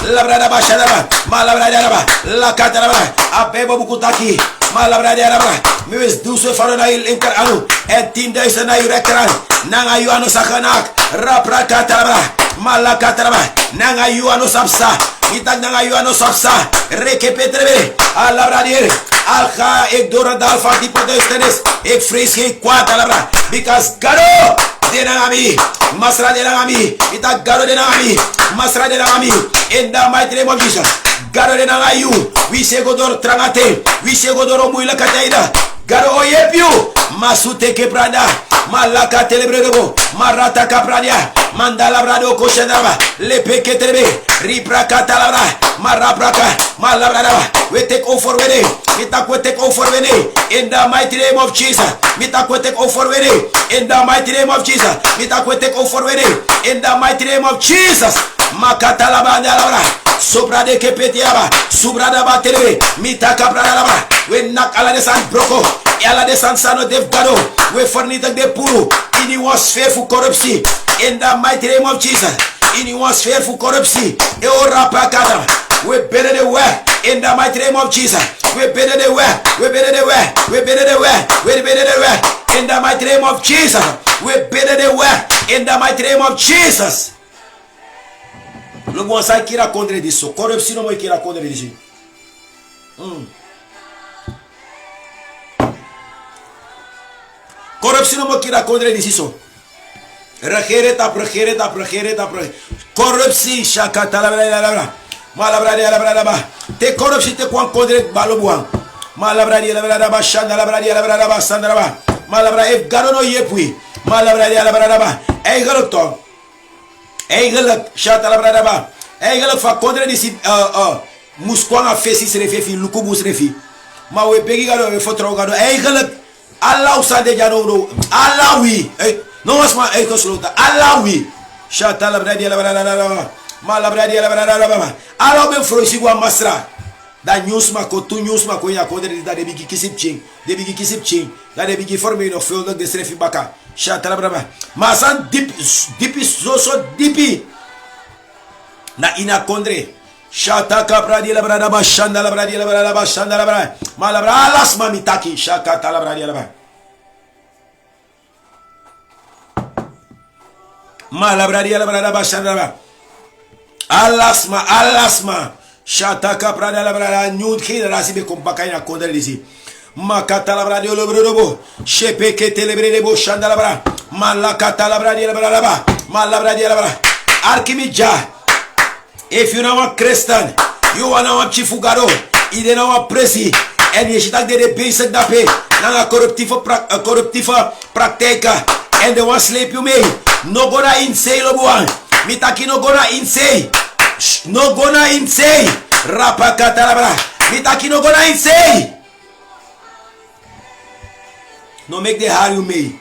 labrada bashada. Malabrada laba. Lakata laba. Abebo bukutaki. Malabrada laba. Meus duso farona il inter anu. En 10.000 na yurekran. Nanga yu anu sakanak. Raprakata laba. Malakata laba. Nanga yu anu sapsa. Itak nanga yu anu sapsa. Rekepetrebe. Alabradier. Alga ik door het dal van die potenstenis. Ik vrees geen kwaad alabra. Because Gado denangami. Masra denangami. Itak Gado denangami. Masra denangami. In the mighty name of Jesus. Gado denangayu. We say Godor Trangate. We say Godoro Muila Kataida. Garo Oyepio. Masute Keprada. Malaka Telebrego. Marata Capradia. Mandala Brado Koshanava. Lepe Ketrebe. Ripra Catalabra. Marabraka. Malabrada. We take over with it. We take over with it. In the mighty name of Jesus. We take over with it. In the mighty name of Jesus. We take over with it. In the mighty name of Jesus. Makatalabandalabra. Sobra de Kepetiaba. Subrada Batere. Mitaka Bradalabra. We knock ala de San Broco. Ala de San Sano de Gado. We fornita de Puru. In was fearful corruption. In the mighty name of Jesus. In was fearful corruption. Eorapakada. We better the way. In the mighty name of Jesus. We better the way. We better the way. We better the way. We better the way. In the mighty name of Jesus. We better the way. In the mighty name of Jesus. Não vou sair que irá contra isso. Corrupção não vai que irá contra isso. Corrupção não vai que irá contra isso. Regereta. Corrupção, chacata, malabra. Te corrupção te quan contra balobuan. Malabra, shanda, labra, sandraba. Malabra, if garono yepui. Malabra, eigalocton. Eigenlijk chata la bradaba. Eigenlijk fa contra disi muskwanga fesi srefi lukubus refi. Ma we pegi gado we fotro gado. Eigenlijk Allah usade jano no. Allah wi. No was ma eko slota. Allah wi. Chata la bradaba. Ma la bradaba. Allah be froisi gwa masra. Da news ma ko tu news ma ko ya ko da de bigi kisip ching. De bigi kisip ching. Da de bigi forme no feel de srefi baka. Shatala braba. Masan dipi so dipi. Na ina kondre. Shataka bradi la brada ba shanda la bradi la brada ba shanda la brada. Malabra alas mamitaki shakata la bradi la brada. Malabra la brada ba shanda la brada. Alasma. Shataka brada la brada nyud khina rasibe kompaka ina kondre disi. Makata la bradio lo brobo shepe ke telebrede bo shanda la bra malakata la bradio la bra malabradio la bra arkimija. If you know a Christian, you wanna a chifugaro ide na a presi en je zit de basic dape na corruptieve praktijka en de was sleep you mee no gonna insane lo buan mitaki no gonna insane rapakata la bra mitaki no gonna insane. No make the hair you may.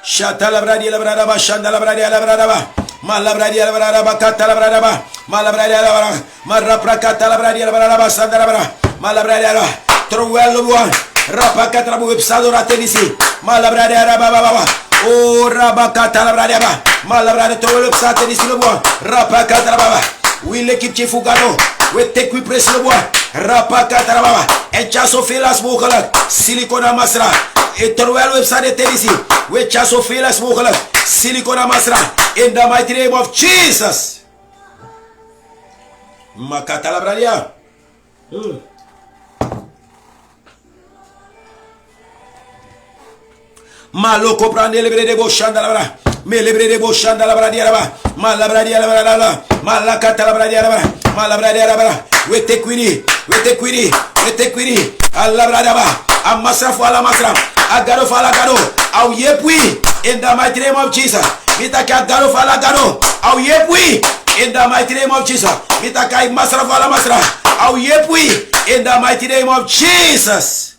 Shatala bradi la bradaba, shandala bradi la bradaba, malabradi la bradaba, catala bradaba, malabradi la bradaba, marapracata la bradi la bradaba, sandala bra, malabradi la trowello one, rapacatra websado ratenisi, malabradi la baba, oh rabacata la bradaba, malabradi trowello satenisi lo one, rapacata la baba, we le keep chifugano, we take we press lo one, rapacata la baba, and chaso filas bukala, silicona masra. Eternal website telisi we chaso felas mogelijk silicona masra in the mighty name of Jesus. Makata la bradia. Maloko prende lebre de boshanda la bra. Me lebre de boshanda la bradia la ba. Malabradia la bra. Malakata la bradia la bra. Malabradia la bra. We take query. Allah bradia ba. Amasra fo ala masra. Agaro fala garo. Au yepui in the mighty name of Jesus. Mitaka agaro fala garo. Au yepui in the mighty name of Jesus. Mitaka masra fala masra. Au yepui in the mighty name of Jesus.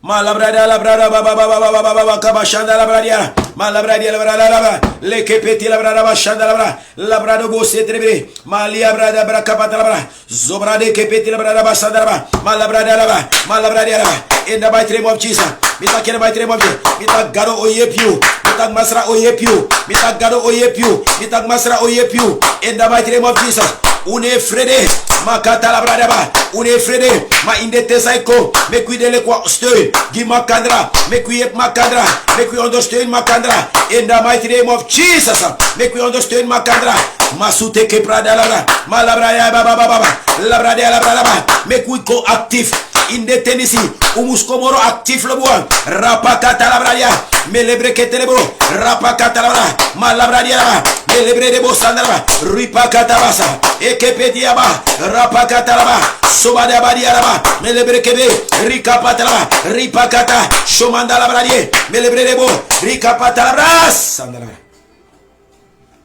Malabrada la brada baba kabashanda la bradia. Malabradia la brada le kepeti la brada bashanda la brada. La brada bo setrebe. Malia brada brakapata la brada. Zobrade kepeti la brada bashanda la brada. Malabradia la in the mighty name of Jesus. Mita in the mighty name of Jesus. Mita garo oyepiu. Mita masra oyepiu. Mita garo oyepiu. Mita masra oyepiu. In the mighty name of Jesus. Une frede. Makata la brada ba. Une frede. Ma indete saiko. Make we dele kwa steun. Give makandra. Make we makandra. Make we understand makandra. In the mighty name of Jesus. Make we understand makandra. Masute ke prada la bra. Malabraya baba baba. La brada la brada ba. Make we go active. in the tenisi, umuskomoro actif le bois, rapakata la bradia, melebre que telebro, rapakata la bra, malabradia, melebre de bosandaba, ripakata basa, ekepediaba, rapakata la ba, sobada badia la ba, melebre kebe, rikapata la ba, ripakata, shomanda la bradie, melebre de bo, rikapata la bras, sandala.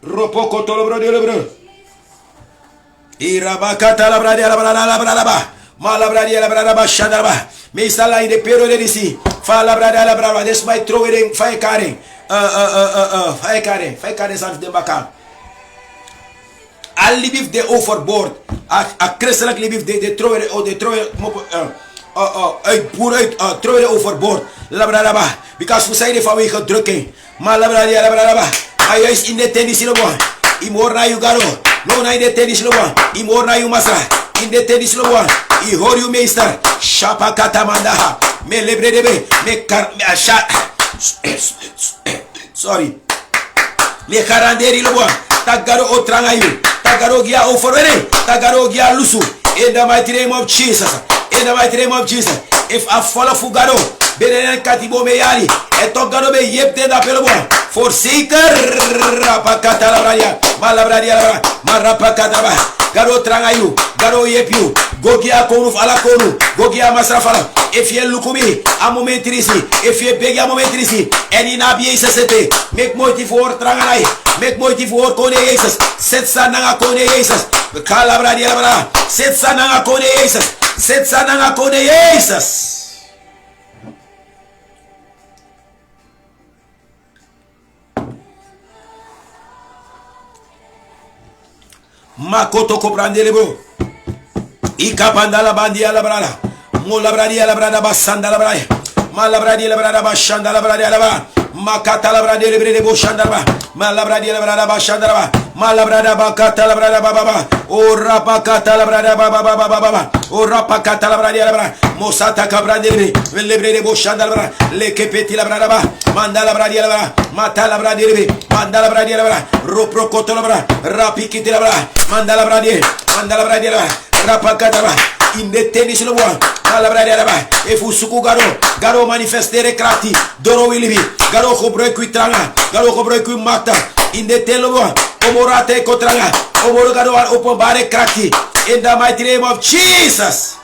Ropoko tolobro de lebro. Irabakata la bradia la brada la brada ba. Malabradia la brada ba shandaba. Me sala in the period de si. Fa la brada la brada. This might throw it in fire carrying. Fire carrying sans de bakal. I leave the overboard. A Christian leave they throw it or they throw it throw it overboard. La brada ba. Because we say the family gedrukken. Malabradia la brada ba. Hij is in de tennis in de boa. Imor na you garo. No na in de tennis in de boa. Imor na you masa. In de tennis in de boa. I hoor you meester. Shapa katamandaha. Me lebre debe. Me kar. Me asha. Sorry. Me karanderi le boa. Tagaro otranga you. Tagaro gia overwinning. Tagaro gia lusu. In the mighty name of Jesus. In the mighty name of Jesus. If I follow Fugaro. Benen katibo me yari. Eto garo be yep de da pelo boa. Forsaker rapakata la bradia, malabradia la marapakata ba, garo trangayu, garo yepiu, gogia konu ala konu, gogia masrafala, if ye lukumi, a momentrisi, if ye beg a momentrisi, and in abie sesete, make motive for tranganai, make motive for kone Jesus, set sananga kone Jesus, calabradia la bra, set sananga kone Jesus, set sananga kone Jesus. Makoto koprandele bro. Ika pandala bandia la brada. Mo la bradia la brada basanda la braya. Ma la bradia la brada bashanda la bradia la ba. Makata la bradia le bo shanda ba. Ma la bradia la brada bashanda ba. Ma la brada bakata la brada baba baba. O rapakata la brada baba baba baba. O rapakata la bradia la brada. Mosata kabrandele le brede bo shanda la brada. Le kepeti la brada ba. Manda la bradia la brada. Mata la bradia le. Manda la bradia la brada. Roprokoto la brada. Rapikiti la brada. Manda la bradia la brada. Rapakata ba. In the tennis no one. If you suku garo manifestere krati, doro wilibi, garo kobroi kuitranga, garo kobroi kuimata, in the telo one, omorate kotranga, omoro garo open bare krati, in the mighty name of Jesus.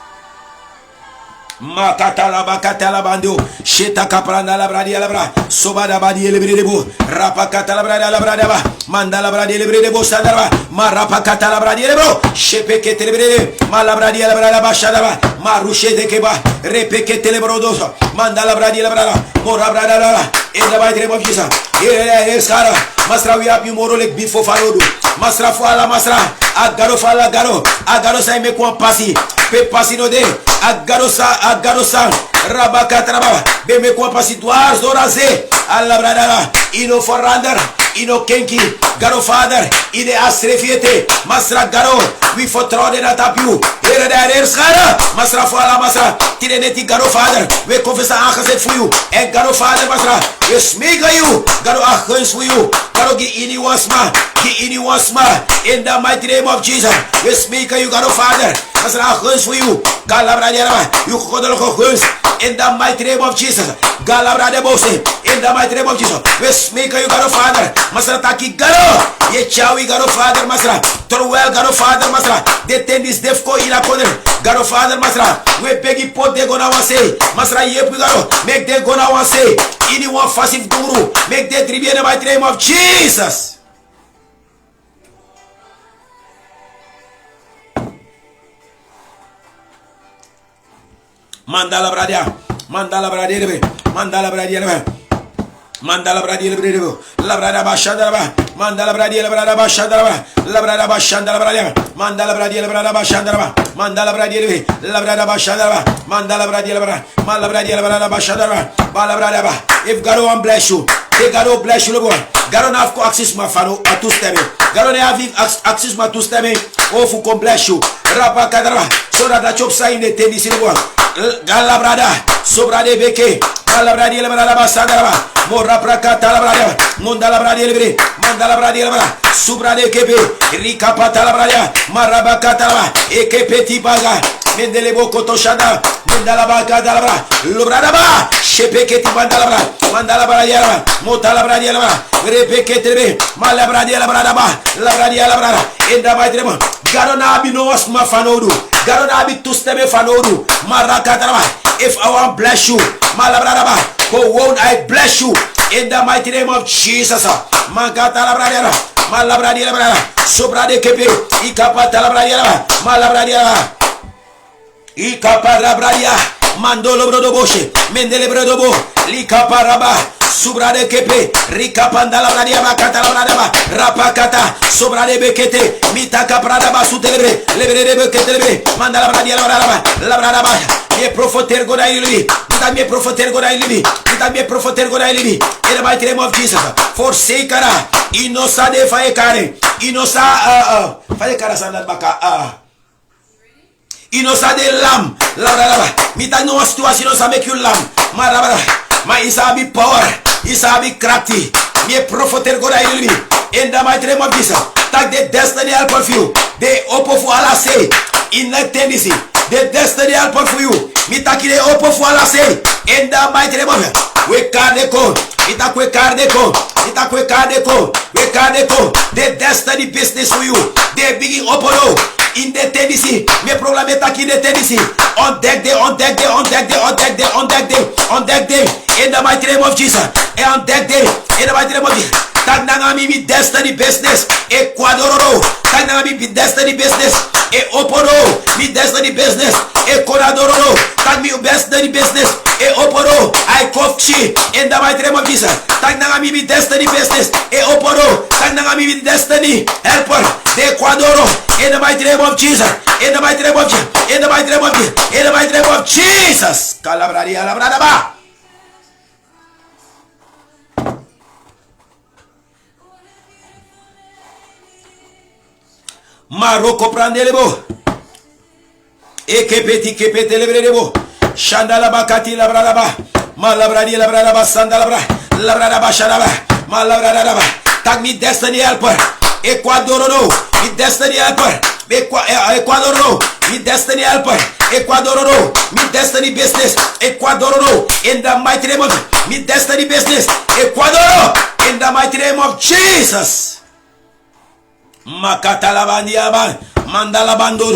Makatala bakatala bando sheta kapranda la bradia la bra sobada badi lebrebo rapakata la bradia la bradia ba manda la bradia lebrebo sadarba marapakata la bradia lebro shepeke telebrede malabradia la bradia ba shadaba marushe de keba repeke telebrodoso manda la bradia la bradia mora bradia la in the mighty name of Jesus. Here Sara masra we have you more like before farodu masra fala masra agaro fala agaro sai me kwa pasi pe pasi no de agaro sa rabakatraba be me kwa pasi duar zoraze alla bradara ino forrander ino kenki garo father ide asrefiete masra garo we fortrode na tapiu here there Sara masra fala masra tireneti garo father we confessa aangezet voor you en garo father masra we smega you garo agens voor you garo gi ini wasma in the mighty name of Jesus we smega you garo father masra agens voor you galabra you godelo agens in the mighty name of Jesus galabra de bose in the mighty name of Jesus we smega you garo father masra taki garo ye chawi garo father masra torwell garo father masra de tendis defko ila koder garo father masra we begi pot de gona wase masra yep garo make de gona wase ini one fasif duru make de tribune in the mighty name of Jesus. Mandala bradia mandala bradia la brada bashandara mandala bradia la brada bashandara la brada bashandara bradia mandala bradia la brada bashandara mandala bradia la brada bashandara mandala bradia la brada mala bradia la brada bashandara bala brada ba if God will bless you they God bless you lo God na have access ma fano a tout steme God na have access ma tout steme oh fu bless you rapa kadara so that the chop sign the tennis lo Galabrada, Sobrade Beke, Galabradi Labrada Sadaraba, Mora Prakata Labrada, Mundala Bradi Libre, Mandala Bradi Labra, Subrade Kepe, Rika Patalabraya, Marabakatala, Eke Petit Baga, Mendelebo Kotoshada, Mandala Dalabra, Lubradaba, Shepeketi Mandalabra, Mandala Bradiala, Motala Bradiala, Repeketebe, Malabradia Labradaba, Labradia Labrada, Enda Madrema, Garonabi Noas Mafanodu, Garonabi Tusteme Fanodu, Marakataba. If I want bless you, Malabradaba, who won't I bless you in the mighty name of Jesus? Magatala Bradiala, Malabradia Labrada, Sobrade Kepe, Ikapatala Bradiala, Malabradia. Ikaparabradia, Mandolo Brodoboshe, Mendele Brodobo, Likaparaba, Subrade Kepe, Rikapandala Bradia Bakatala Bradaba, Rapakata, Sobrade Bekete, Mitaka Pradaba Sutelebre, Lebre Beketelebre, Mandala Bradia Labradaba, Ye Profoter Godaili, Kita me Profoter Godaili, Kita me Profoter Godaili, in the mighty name of Jesus, forsake her, Inosa de Faekare, Inosa, Faekara Sandal Baka, Inosa de lamb, Mita no situation, Inosa make you lamb, Marabara, my Isabi power, Isabi crafty, me prophet God I will be, in the mighty name of Jesus, take the destiny help of you, they open for Allah say, in the Tennessee, the destiny help for you, me take the open for Allah say, in the mighty name of Jesus, we can't go, Itakwe Kardeko, Itakwe Kardeko, we can't go, the destiny business for you, they begin open in the Tennessee, me problem est in the Tennessee. On deck day, on deck day, on deck day, on deck day, on deck day, on deck day. In the mighty name of Jesus. And on deck day, in the mighty name of Jesus. Tagnangami mi destiny business. Ecuadoro. Tagnangami mi destiny business. E oporo mi destiny business. Ecuadoro. Tag mi destiny business. E oporo. I coffee in the mighty name of Jesus. Tagnangami mi destiny business. E oporo. Tagnangami mi destiny helper. De Ecuadoro. In the mighty name of Jesus. In the mighty name of Jesus. In the mighty name of Jesus. In the mighty name of Jesus. Calabradia labradaba. Maroko prandelebo. Ekepeti kepete lebrebo. Shandala bakati labradaba. Malabradia labradaba sandalabra. Labradaba shandaba. Malabradaba. Tag me destiny helper. Ecuadoro. Me destiny helper. Ecuador, me destiny helper, Ecuador, me destiny business, Ecuador, in the mighty name of me destiny business, Ecuador, in the mighty name of Jesus. Makatalabandiaba, Mandalabando,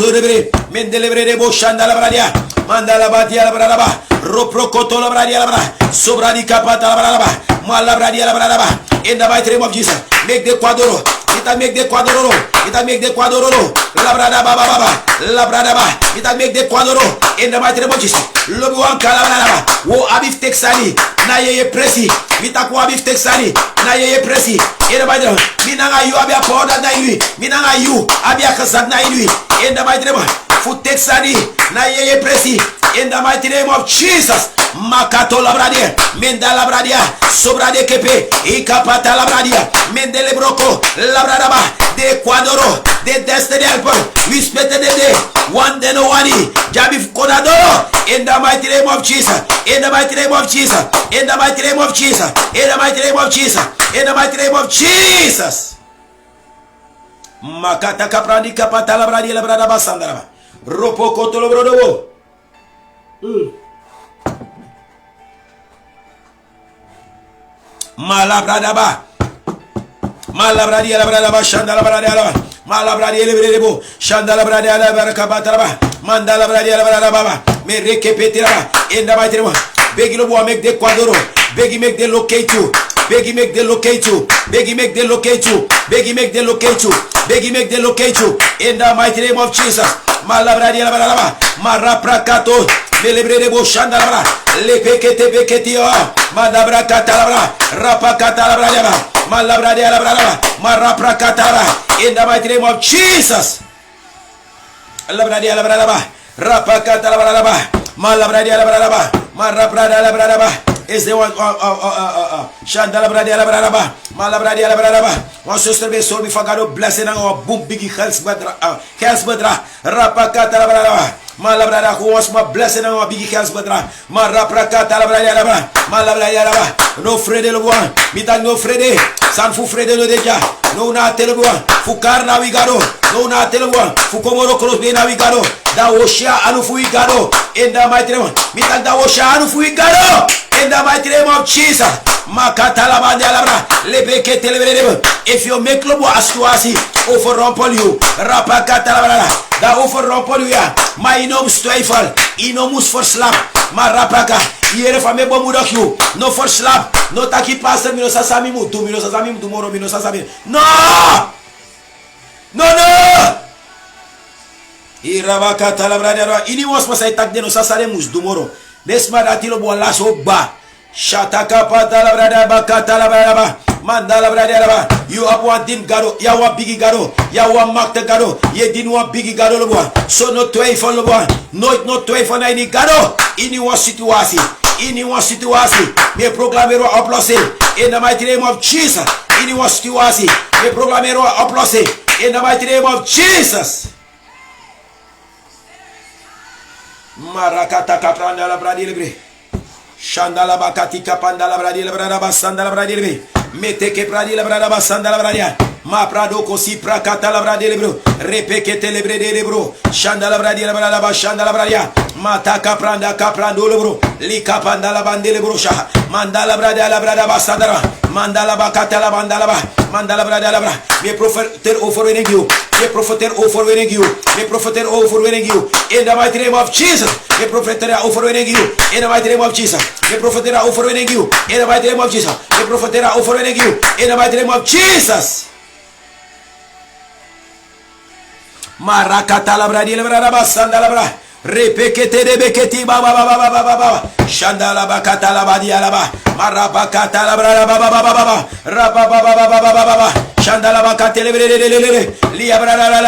Mendelebre de Boshandala Bradia, Mandalabatia Bradaba, Roprocotola Bradia, Sobradi Capata Bradaba, Malabradia Bradaba, in the mighty name of Jesus, make the Ecuador. Ita make the Quadoro, Ita make the Quadoro, Labrada Baba, Labrada, Ita make the Quadoro, in the mighty name of Jesus. Lobuan Calabrada, Wo Abif Texani, Naye Presi, Vitakwa Abif Texani, Naye Presi, in the mighty name, Minanga you Abia Powder Nairi, Minanga you Abia Kasad Nairi, in the mighty name of Foot Texani, Naye Presi, in the mighty name of Jesus. Makato Labradia, Mendala Bradia, Sobrade Kepe, Ikapata Labradia, Mendele Broco, Labradaba, de Ecuadoro, de Destiny Helper, we spent the day, one day no one, Jabif Conadoro, in the mighty name of Jesus, in the mighty name of Jesus, in the mighty name of Jesus, in the mighty name of Jesus, in the mighty name of Jesus. Makata Caprandi Capata Labradia Labradaba Sandara, Ropo Cotolo Brodo. Malabradaba, Malabradia Labradaba, Shandala Bradia, Malabradia Lebrebo, Shandala Bradia Labaracabataba, Mandala Bradia Labradaba, Mereke Petira, in the mighty name, Beggy make the Quadoro, Beggy make the locate you, Beggy make the locate you, Beggy make the locate you, Beggy make the locate you, Beggy make the locate you, in the mighty name of Jesus, Malabradia Labradaba, Marapracato. Melebrebo Shandala, Lepekete Beketia, Madabra Catalabra, Rapa Catalabra, Malabra de Alabrava, Marapra Catara, in the mighty name of Jesus. Labra de Alabrava, Rapa Catalabra, Malabra de Alabrava, Marapra de Alabrava, is the one Shandalabra de Alabrava, Malabra de Alabrava, one sister be so before God blessing our boom big health bedra, Rapa Catalabra. Malabrada who wants my blessing and my big hands, brother. Maraprakata labrada, malabrada, no Freddy Loboa, Mitan no Freddy, Sanfu Freddy Lodeja, no na Teleboa, Fukar Navigado, no na Teleboa, Fukomoro Crosby Navigado, Daosha Anufuigado, in the mighty name, Mitan Daosha Anufuigado, in the mighty name of Jesus. If you make Lobo Astuasi, over Rompol you, Rapakatalabra, that over Rompol you, my nom Stoifel, Inomus for slap, Marapaka, Yerefame Bomudok you, no for slap, no Taki Pastor Minosasami, 2 Minosasami, tomorrow Minosasami. No! No, no! Irabaka Talabra, ini was was I tak Denosasaremus tomorrow. This Madatilo Bolas Oba. Shataka patala brada bakatala brada mandala brada. You have one din garo, ya wa bigi garo, ya wa makta garo, ye din wa bigi garo lobo. So no twaifon lobo, no twaifon ini garo. Ini wa situasi, me proclamero aplause in the mighty name of Jesus. Ini wa situasi, me proclamero aplause in the mighty name of Jesus. Marakata kapranda la bradi libre. Shandala bakatika pandala bradila brada basandala bradilbe meteke bradila brada basandala bradia ma prado kosi prakata la bradile bro repeke telebredele bro shandala bradila brada basandala bradia mataka pranda kaprando bro lika pandala bandele bro sha mandala brada la brada basandara mandala bakata la mandala brada la bra me propheter overwinning you, me propheter overwinning you, me propheter overwinning you in the mighty name of Jesus. Me propheter overwinning you in the mighty name of Jesus. Me propheter overwinning you in the mighty name of Jesus. Me propheter overwinning you in the mighty name of Jesus. Marakata la bradila brada basandala bra repekete de beketi baba shandala bakata la badia la ba marabakata la brada baba raba shandala bakate le lia brada la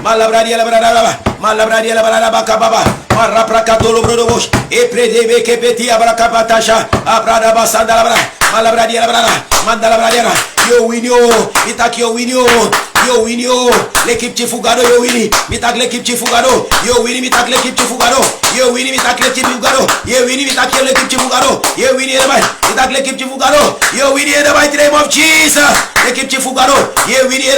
malabradia la brada baka baba maraprakato lo brodo bosh e prede beke peti abrakapatasha abrada basandala bra malabradia la brada mandala brada yo winio itakio winio yo winio l'équipe Chifugado yo wini mitak l'équipe Chifugado yo wini mitak l'équipe Chifugado yo wini mitak l'équipe Chifugado yo wini mitak l'équipe Chifugado yo wini mitak l'équipe Chifugado yo wini in the mighty name of Jesus l'équipe Chifugado yo wini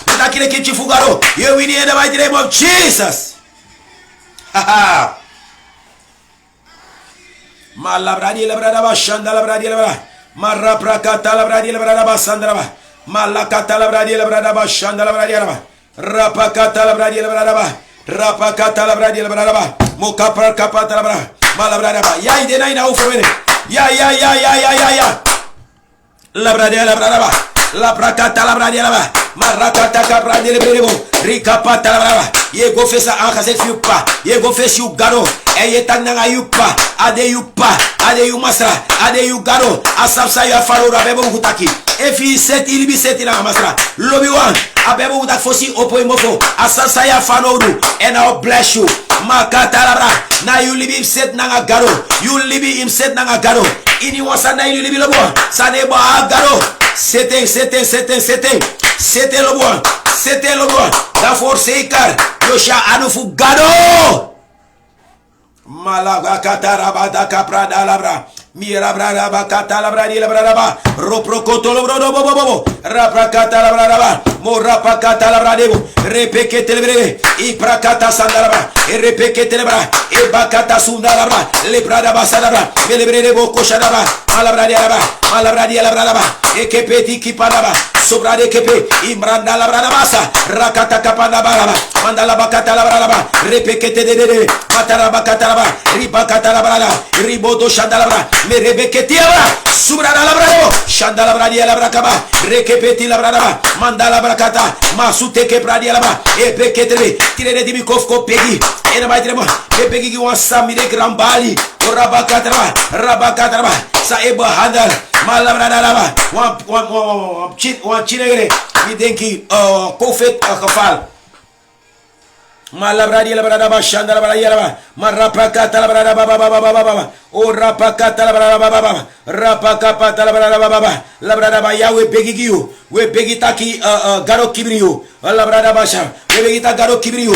mitak l'équipe Chifugado yo wini in the mighty name of Jesus. Haha malabradi la brada bashanda la bradi la brada maraprakata la bradi la brada basandra malakata la bradi la brada bashanda la bradi la rapakata la bradi la brada rapakata la bradi la brada mokapra kapata la brada malabrada ya idena ina ufowene ya la bradi la brada la prakata la bradi la marakata kabradi le brebo rikapata la brada ye go fesa ankase fiupa ye go fesi ugaro eye tananga yupa ade yu masra ade yu garo asapsa ya farora bebo hutaki efi set ilibi setila masra lobi wan abebo hutak fosi opo imofo asapsa ya fanodu and I'll bless you makata labra na you libi set nanga garo you libi im set nanga garo ini wasa na you libi lobo sane ba garo sete lobo da forseikar yosha anufu gado malabakata rabada kaprada labra mira brada bakata labra di labra ba roprokoto lobro bobo raprakata labra ba morapakata labra debo repekete lebre iprakata sandalaba repekete lebra e bakata sundalaba lebrada basadaba lebre debo koshadaba malabra di labra ba e kepeti kipalaba sobra de kepe imranda labra basa rakata kapanda baraba mandala bakata labra ba repekete de matara bakata labra ribakata labra ribodo shandalabra merebeketiaba subrada labrado shandala bradia labrakaba rekepeti labrada mandala brakata masute ke bradia laba e peketebe tirene di mikofko pegi ena baitremo e pegi ki wasa mire grambali rabakata sa eba handal malabrada laba wan chinegre mi denki kofet akafal Malabradi la brada bashanda la brada yelaba. Marapakata la brada baba baba baba. O rapakata la brada baba baba. Rapakapata la brada baba baba. La brada ba Yahweh begging you. We begitaki garo kibri you. La brada basha. We begita garo kibri you.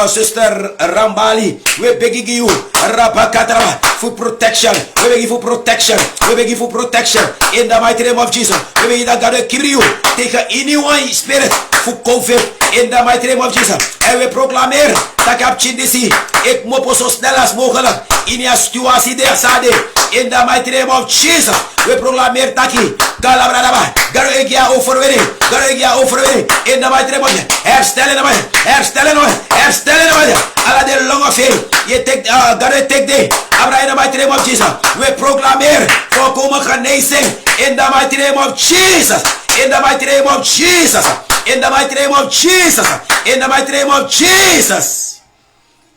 Sister Rambali. We begging you. Rapakata for protection. We beg you for protection. We beg you for protection. In the mighty name of Jesus. We begita garo kibri you. Take anyone spirit for COVID. In the mighty name of Jesus. En we proclamer dat ik chindisi. Ik mopo zo snel als mogelijk. In je situatie der sade. In the mighty name of Jesus. We proclamer taki. Galabradaba. Garo egia overwinning. Garo egia overwinning. In the mighty name of Jesus. Herstellen hem. Herstellen hem. Herstellen hem. Alla de long of him. Je take garo take day. Abra in the mighty name of Jesus. We proclamer volkomen genezing. In the mighty name of Jesus. In the mighty name of Jesus. In the mighty name of Jesus. In the mighty name of Jesus.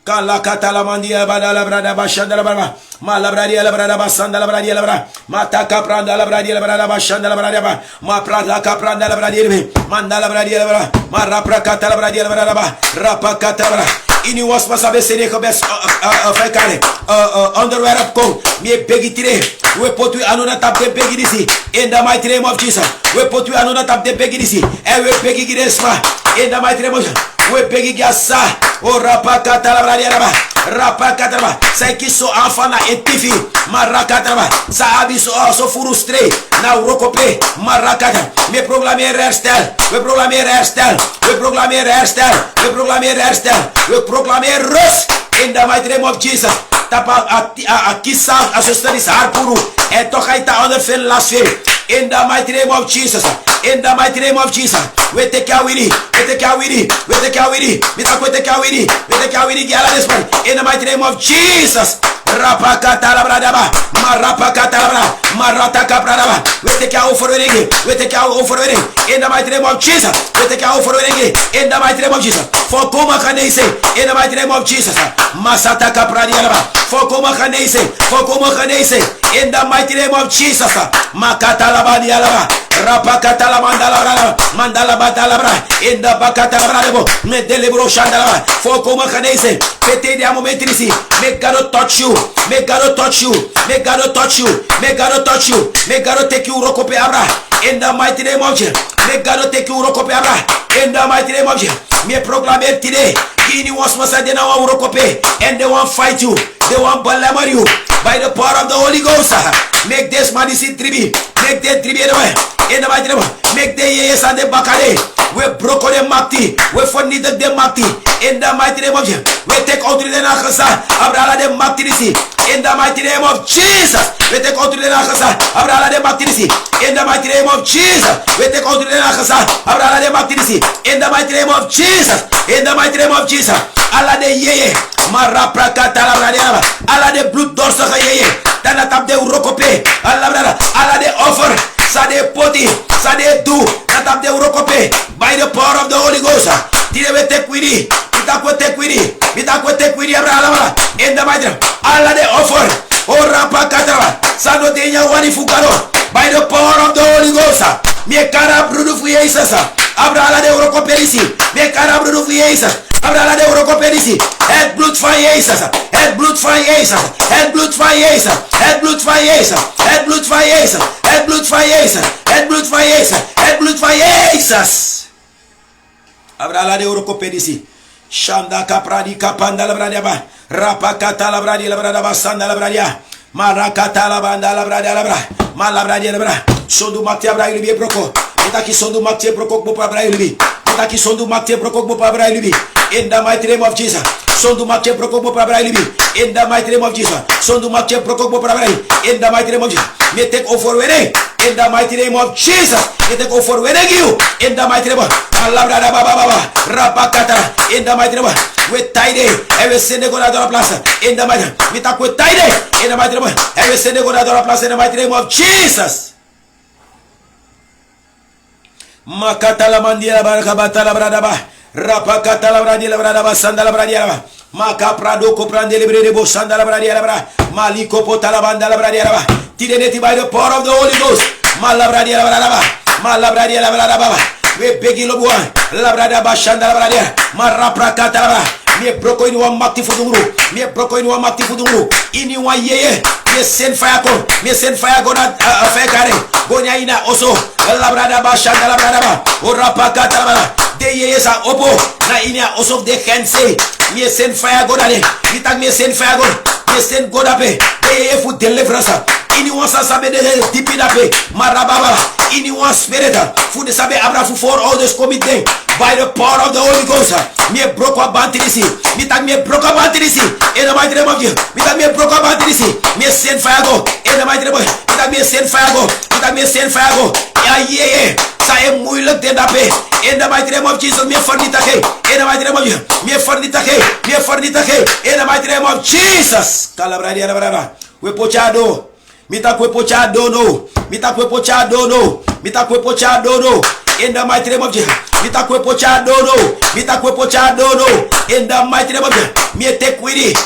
Kala katala mandia badala brada bashanda la brada. Ma la bradia la brada basanda la bradia la brada. Ma taka pranda la bradia la brada bashanda la brada ba. Ma prada ka pranda la bradia be. Manda la bradia la brada. Ma rapra kata la bradia la brada ba. Rapa kata la. Ini was pasabe sene ko bes fekare. Underwear up ko. Me begitire. We put we anona tap de begidisi. In the mighty name of Jesus. We put we anona tap de begidisi. And we begigiresma. In the mighty name of Jesus. We begigasa. O rapa kata la bradia la ba. Rapa kata la. Sai ki so afana etifi. Marakata ba. Sa abi so frustre. Na rokope. Marakata. Me proclamer herstel. We proclamer herstel. We proclamer herstel. We proclamer herstel. We proclamer rust. In the mighty name of Jesus. Tapa akisa asusteris harpuru. En toch hij ta onder veel last weer. In the mighty name of Jesus. In the mighty name of Jesus. We take care with it. We take care with it. We take care with it. We take care with it. We take care with it. In the mighty name of Jesus. Rapakata la bradaba. Marapakata la bradaba. Marataka bradaba. We take care over it. We take care over it. In the mighty name of Jesus. We take care over it. In the mighty name of Jesus. For Koma Kanese. In the mighty name of Jesus. Masataka bradialaba. For Koma Kanese. For Koma Kanese. In the mighty name of Jesus. Makata la badialaba. Rapakata la mandala. Mandala badalabra. In the bakata la bradabo. Me delibro shandalaba. For Koma Kanese. Pete dia momentrisi. Make God touch you. Make God touch you. Make God touch you. Make God touch you. Make God take you rokope abra. In the mighty name of Jesus. Make God take you rokope abra. In the mighty name of Jesus. Me proclaim today. Kini was masa de na wa rokope. And they want fight you. They want balamar you. By the power of the Holy Ghost. Make this medicine tribi. Make the tribi in the mighty name. Make the yes and the bakale. We broke the makti. We fornid the makti. In the mighty name of Jesus. We take out the nakasa. Abrala de maktirisi. In the mighty name of Jesus. We take out the nakasa. Abrala de maktirisi. In the mighty name of Jesus. We take out the nakasa. Abrala de maktirisi. In the mighty name of Jesus. In the mighty name of Jesus. Allah de yeye. Maraprakata la bradiaba. Allah de blood dorsa yeye. Dana tap de urokope. Allah de offer. Sa de poti. Sa de do. Dana tap de urokope. By the power of the Holy Ghost. Tire we take with it. In the mighty name. Allah de offer. Oh rapakata. Sa no de wani fukaro. By the power of the Holy Ghost. Me cara brudu fu Jesus. Abrala de urokoperisi. Me cara brudu fu Jesus. Abrala de urokoperisi. Head blood fire Jesus. Head blood fire Jesus. Head blood fire Jesus. Head blood fire Jesus. Head blood fire Jesus. Head blood fire Jesus. Head blood fire Jesus. Head blood fire Jesus. Abrala de urokoperisi. Shanda kapradi kapanda la bradia ba. Rapakata la bradia la bradia ba sanda la bradia. Marakata la banda la bradia la bra. Malabradia la bra. Sondu makti abra ilbi broko. Itaki sondu makti broko bo abra ilbi. Itaki sondu makti broko bo abra ilbi. In the mighty name of Jesus. Sondu makti broko bo abra ilbi. In the mighty name of Jesus. Sondu makti broko bo abra. In the mighty name of Jesus. Me take over wene. In the mighty name of Jesus. Me take over wene you. In the mighty name of Alabrada baba rapakata. In the mighty name of we tidy. Every single go la place. In the mighty. Me take we tidy. In the mighty name of every single go la place. In the mighty name of Jesus. Makata la mandia baraka batala brada ba. Rapakata la bradi la brada ba sandala bradia ba. Maka prado ko prande libre de bo sandala bradia la bra. Maliko potala banda la bradia ba. Tideneti by the power of the Holy Ghost. Malabradia la brada ba. Malabradia la brada ba. We begi lo buan. La brada ba sandala bradia. Maraprakata la bra. Me broko ini wa makti fudungru. Me broko ini wa makti fudungru. Ini wa yeye. Me send fire go. Me send fire go na fekare. Gonya ina oso. Labrada ba shanda labrada ba. Orapa katabara. De yeye sa opo. Na ina oso de kense. Me send fire go na de. Itak me send fire go. Me send go dape. De yeye fu deliverance. Ini wan sa sabe de tipi dape. Marababa. Ini wan spirit. Fu de sabe abra fu for all this committee. By the power of the Holy Ghost, me broke up bantirisi. Me tak me broke up bantirisi. In the mighty name of Jesus, me tak me broke up bantirisi. Me send fire go. In the mighty name of Jesus, me tak me send fire go. Me tak me send fire go. Yeah. Sa e muy lek de dape. In the mighty name of Jesus, me fornita ke. In the mighty name of Jesus, me fornita ke. Me fornita ke. In the mighty name of Jesus. Kalabradi alabrada. We pochado. Me tak we pochado no. Me tak we pochado no. Me tak we pochado no. In the mighty name of Jesus, mitakwe pocha dono, mitakwe pocha dono. In the mighty name of Jesus, me take with it,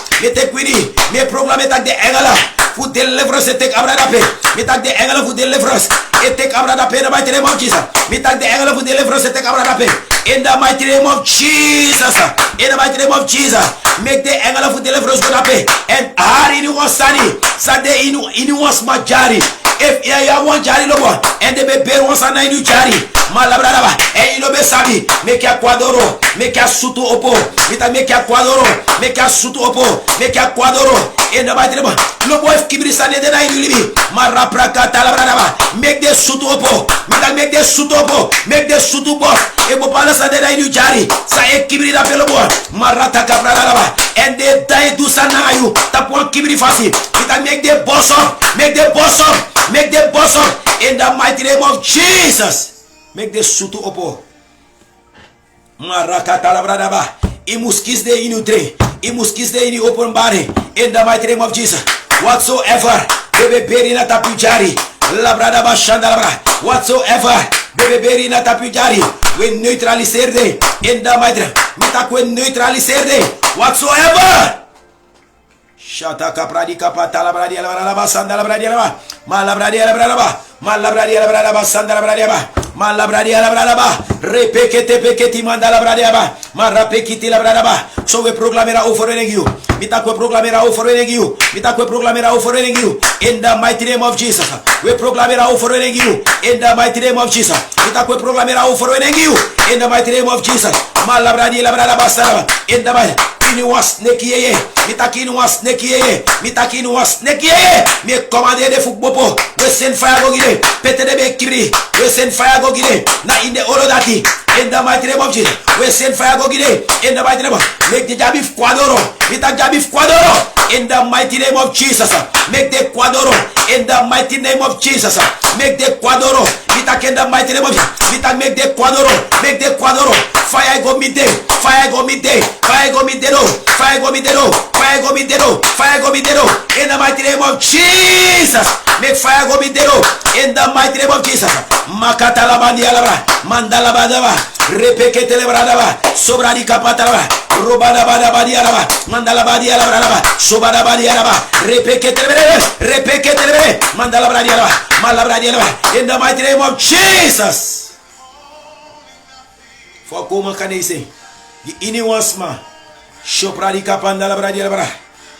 me proclaim tak de engala, fu deliverance take abradape, me tak de engala fu deliverance, it take abradape in the mighty name of Jesus, me tak de engala fu deliverance take abradape. In the mighty name of Jesus, in the mighty name of Jesus, make the engala fu deliverance go dape, and hari ni wasani, sade inu was majari. If you want jari lobo, and the baby wants a nine jari, malabraba, and you know be sabi, make a quadoro, make a sutu opo, with a make a quadoro, make a sutu opo, make a quadoro, in the mighty name, lobo if kibrisane de nine libi, marapraka talabraba, make the sutu opo, make the sutu opo, make the sutu boss, ebo palasa de nine jari, sa e kibri da pelobo, marata cabraba, and they die do sanayu, tapuan kibri fasi, with a make the boss up, make the boss up. Make them boss up in the mighty name of Jesus. Make the sutu opo. Marakata labradaba. Imuskis de inutre. Imuskis de ini open body. In the mighty name of Jesus. Whatsoever. Bebe beri na tapujari. Labradaba shandalabra. Whatsoever. Bebe beri na tapujari. We neutraliser de. In the mighty name. Mitakwe neutraliser de. Whatsoever. Shata kapradi kapata labradi alabraba sandala bradi alaba malabradi alabraba malabradi alabraba sandala bradi alaba malabradi alabraba repekete peketi mandala bradi alaba marapekiti labraba. So we proclaimera offering you, mitakwe proclaimera offering you, mitakwe proclaimera offering you in the mighty name of Jesus. We proclaimera offering you in the mighty name of Jesus. Mitakwe proclaimera offering you in the mighty name of Jesus. Malabradi alabraba sandala in the mighty. Mitaki was snake ye. Mitaki was snake ye. Me commande de football. We send fire go gire. Pete de be kibri. We send fire go gire. Na in the olodati. In the mighty name of Jesus. We send fire go gire. In the mighty name of make the jabif quadoro. Mitak jabif quadoro. In the mighty name of Jesus. Make the quadoro. In the mighty name of Jesus. Make the quadoro. Mitak in the mighty name of Jesus. Mitak make the quadoro. Make the quadoro. Fire go midday. Fire go midday. Fire go midday. Fire go midero, fire go midero, fire go midero. In the mighty name of Jesus, make fire go midero. In the mighty name of Jesus, makata la bandi alabra, mandala badaba, repekete lebradaba, sobradi kapatalaba, robada bada badi alaba, mandala badi alabra, sobada badi alaba, repekete lebere, mandala badi alaba, malabradi alaba. In the mighty name of Jesus, for kuma kanese, ini once ma. Shopradi kapanda labradi labra.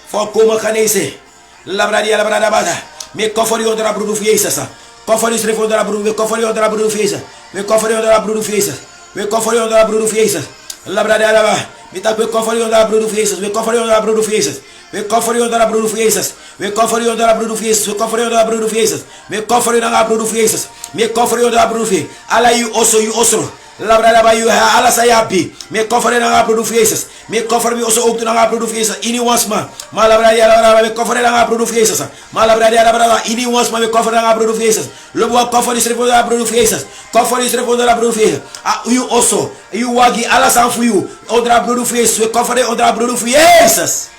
For koma kanese. Labradi labrada bada. Me kofori on la brudu fiesa. Kofori srefo de la brudu, kofori on la brudu fiesa. Me kofori on la brudu fiesa. Me kofori on la brudu fiesa. Labradi alaba. Me tape kofori on la brudu fiesa. Me kofori on la brudu fiesa. Me kofori on la brudu fiesa. Me kofori on la brudu fiesa. Me kofori on la brudu fiesa. Me kofori on la brudu fiesa. Me kofori on la brudu fiesa. Ala you also. Labrada ba you ala sayapi. Me cover na produce faces. Me cover me also ook na produce faces. Ini once ma. Malabrada labrada me cover na produce faces. Malabrada labrada ini once ma me cover na produce faces. Lobo cover is report na produce faces. Cover is report na produce faces. You also you wagi ala san for you. Odra produce faces. We cover the odra produce faces.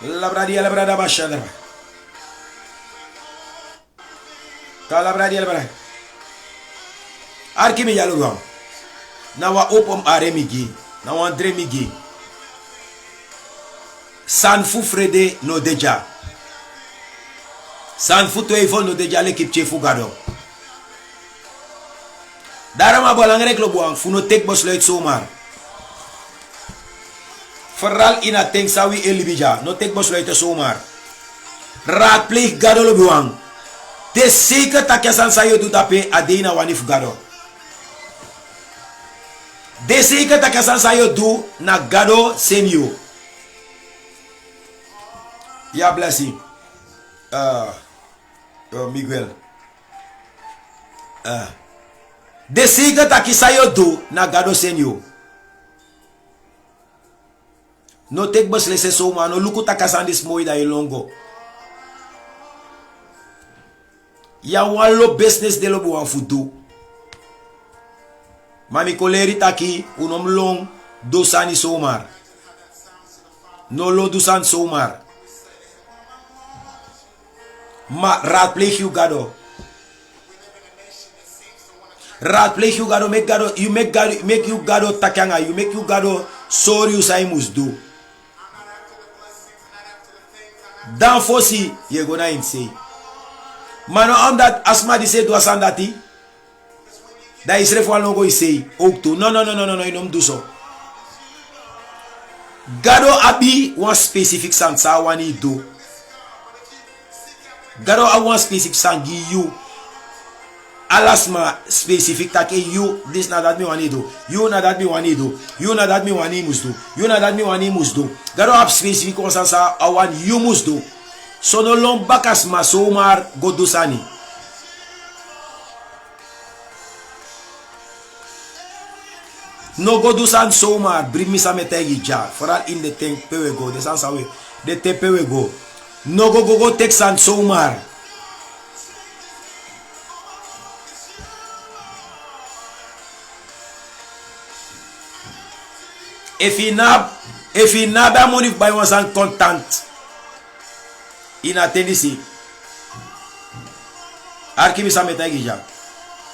Labrada ba shadra. Kalabra dia labra. Arki mi yaluwa. Na wa opom are migi. Na wa andre migi. San fu frede no deja. San fu to evon no deja l'équipe che fugado. Daarom maar belangrijk lobuang voor no tek besluit zomaar. Vooral in het denk sawi elibija, no tek besluiten zomaar. Raadpleeg gado lobuang. De zeker takyasan sayo doet ape adena wanif gado. De zeker takyasan sayo do na gado senyo. Ya blessing. Miguel. De zeker takisayo do na gado senyo. No tek beslese soma no luku takasan dis mooi da longo. Ya wallo business de lo buan fudu. Mami koleri taki unom long dosani somar. No lo dusan somar. Ma raadpleeg you gado. Raadpleeg you gado make gado you make you gado takanga you make you gado sorry you say must do. Dan fosi ye gonna insay. Mano omdat asma di say do asandati. Da isre fo alongo isay ook to. No inom do so. Gado abi one specific sansa wani do. Gado a one specific sangi you. Alasma specific take you this na that me wani do. You na that me wani do. You na that me wani must do. You na that me wani must do. Gado ab specific sansa a one you must do. So no long bakas masomar godusani. No godusan somar bring me some tegi jar. For all in the tank pewe go. The sans away. The te pewe go. No go take san somar. If he na ba money buy one san content. In a Tennessee, Arkibi Sameta Gija.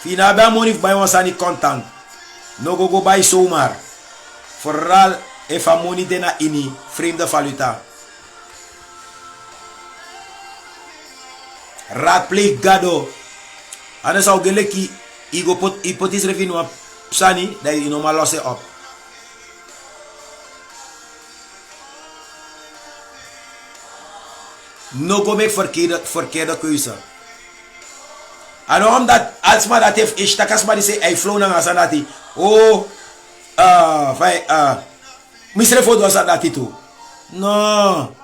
Fina ba money buy one sani content. No go buy somar. For all if a money dena ini frame de valuta. Raadpleeg gado. Ana sa geleki igo pot ipotis revinu up sani dat you normal losse up. No go make verkeerde keuze. En omdat als maar dat heeft is, takas maar die zei hij flow na sanati. Oh, misre foto sanati toe. No.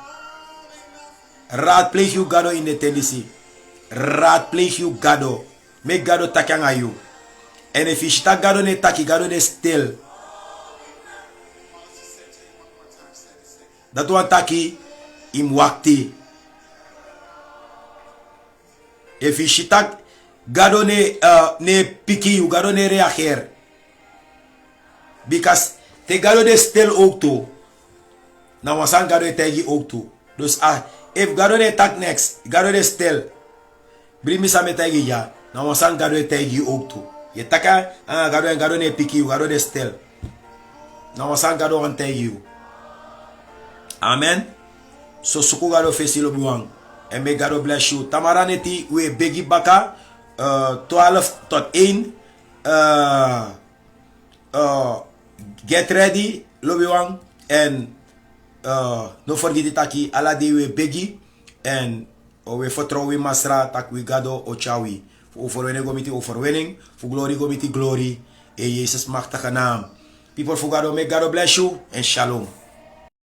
Raadpleeg you gado in de Tennessee. Raadpleeg you gado. Make gado takang ayu. En if is tak gado ne taki gado ne stil. Dat wan taki im wakti. If you shitak gado ne piki you gado ne reageer. Because te gado de stel ook toe. Na wasan gado e tegi ook toe. Dus if gado ne tak next, gado de stel. Bring me some tegi ja. Na wasan gado e tegi ook toe. Je taka gado ne piki you gado de stel. Na wasan gado an tegi you. Amen. So suku gado fesilo buang. En may God bless you. Tamaraneti we begi baka 12 tot 1. Get ready, lobiwang. En don't forget it taki. Ala di we begi. En we vertrouwen masra tak we gado ochawi. Voor overwinning gomiti overwinning. Voor glory gomiti glory. En Jezus machtige naam. People for God, may God bless you. En shalom.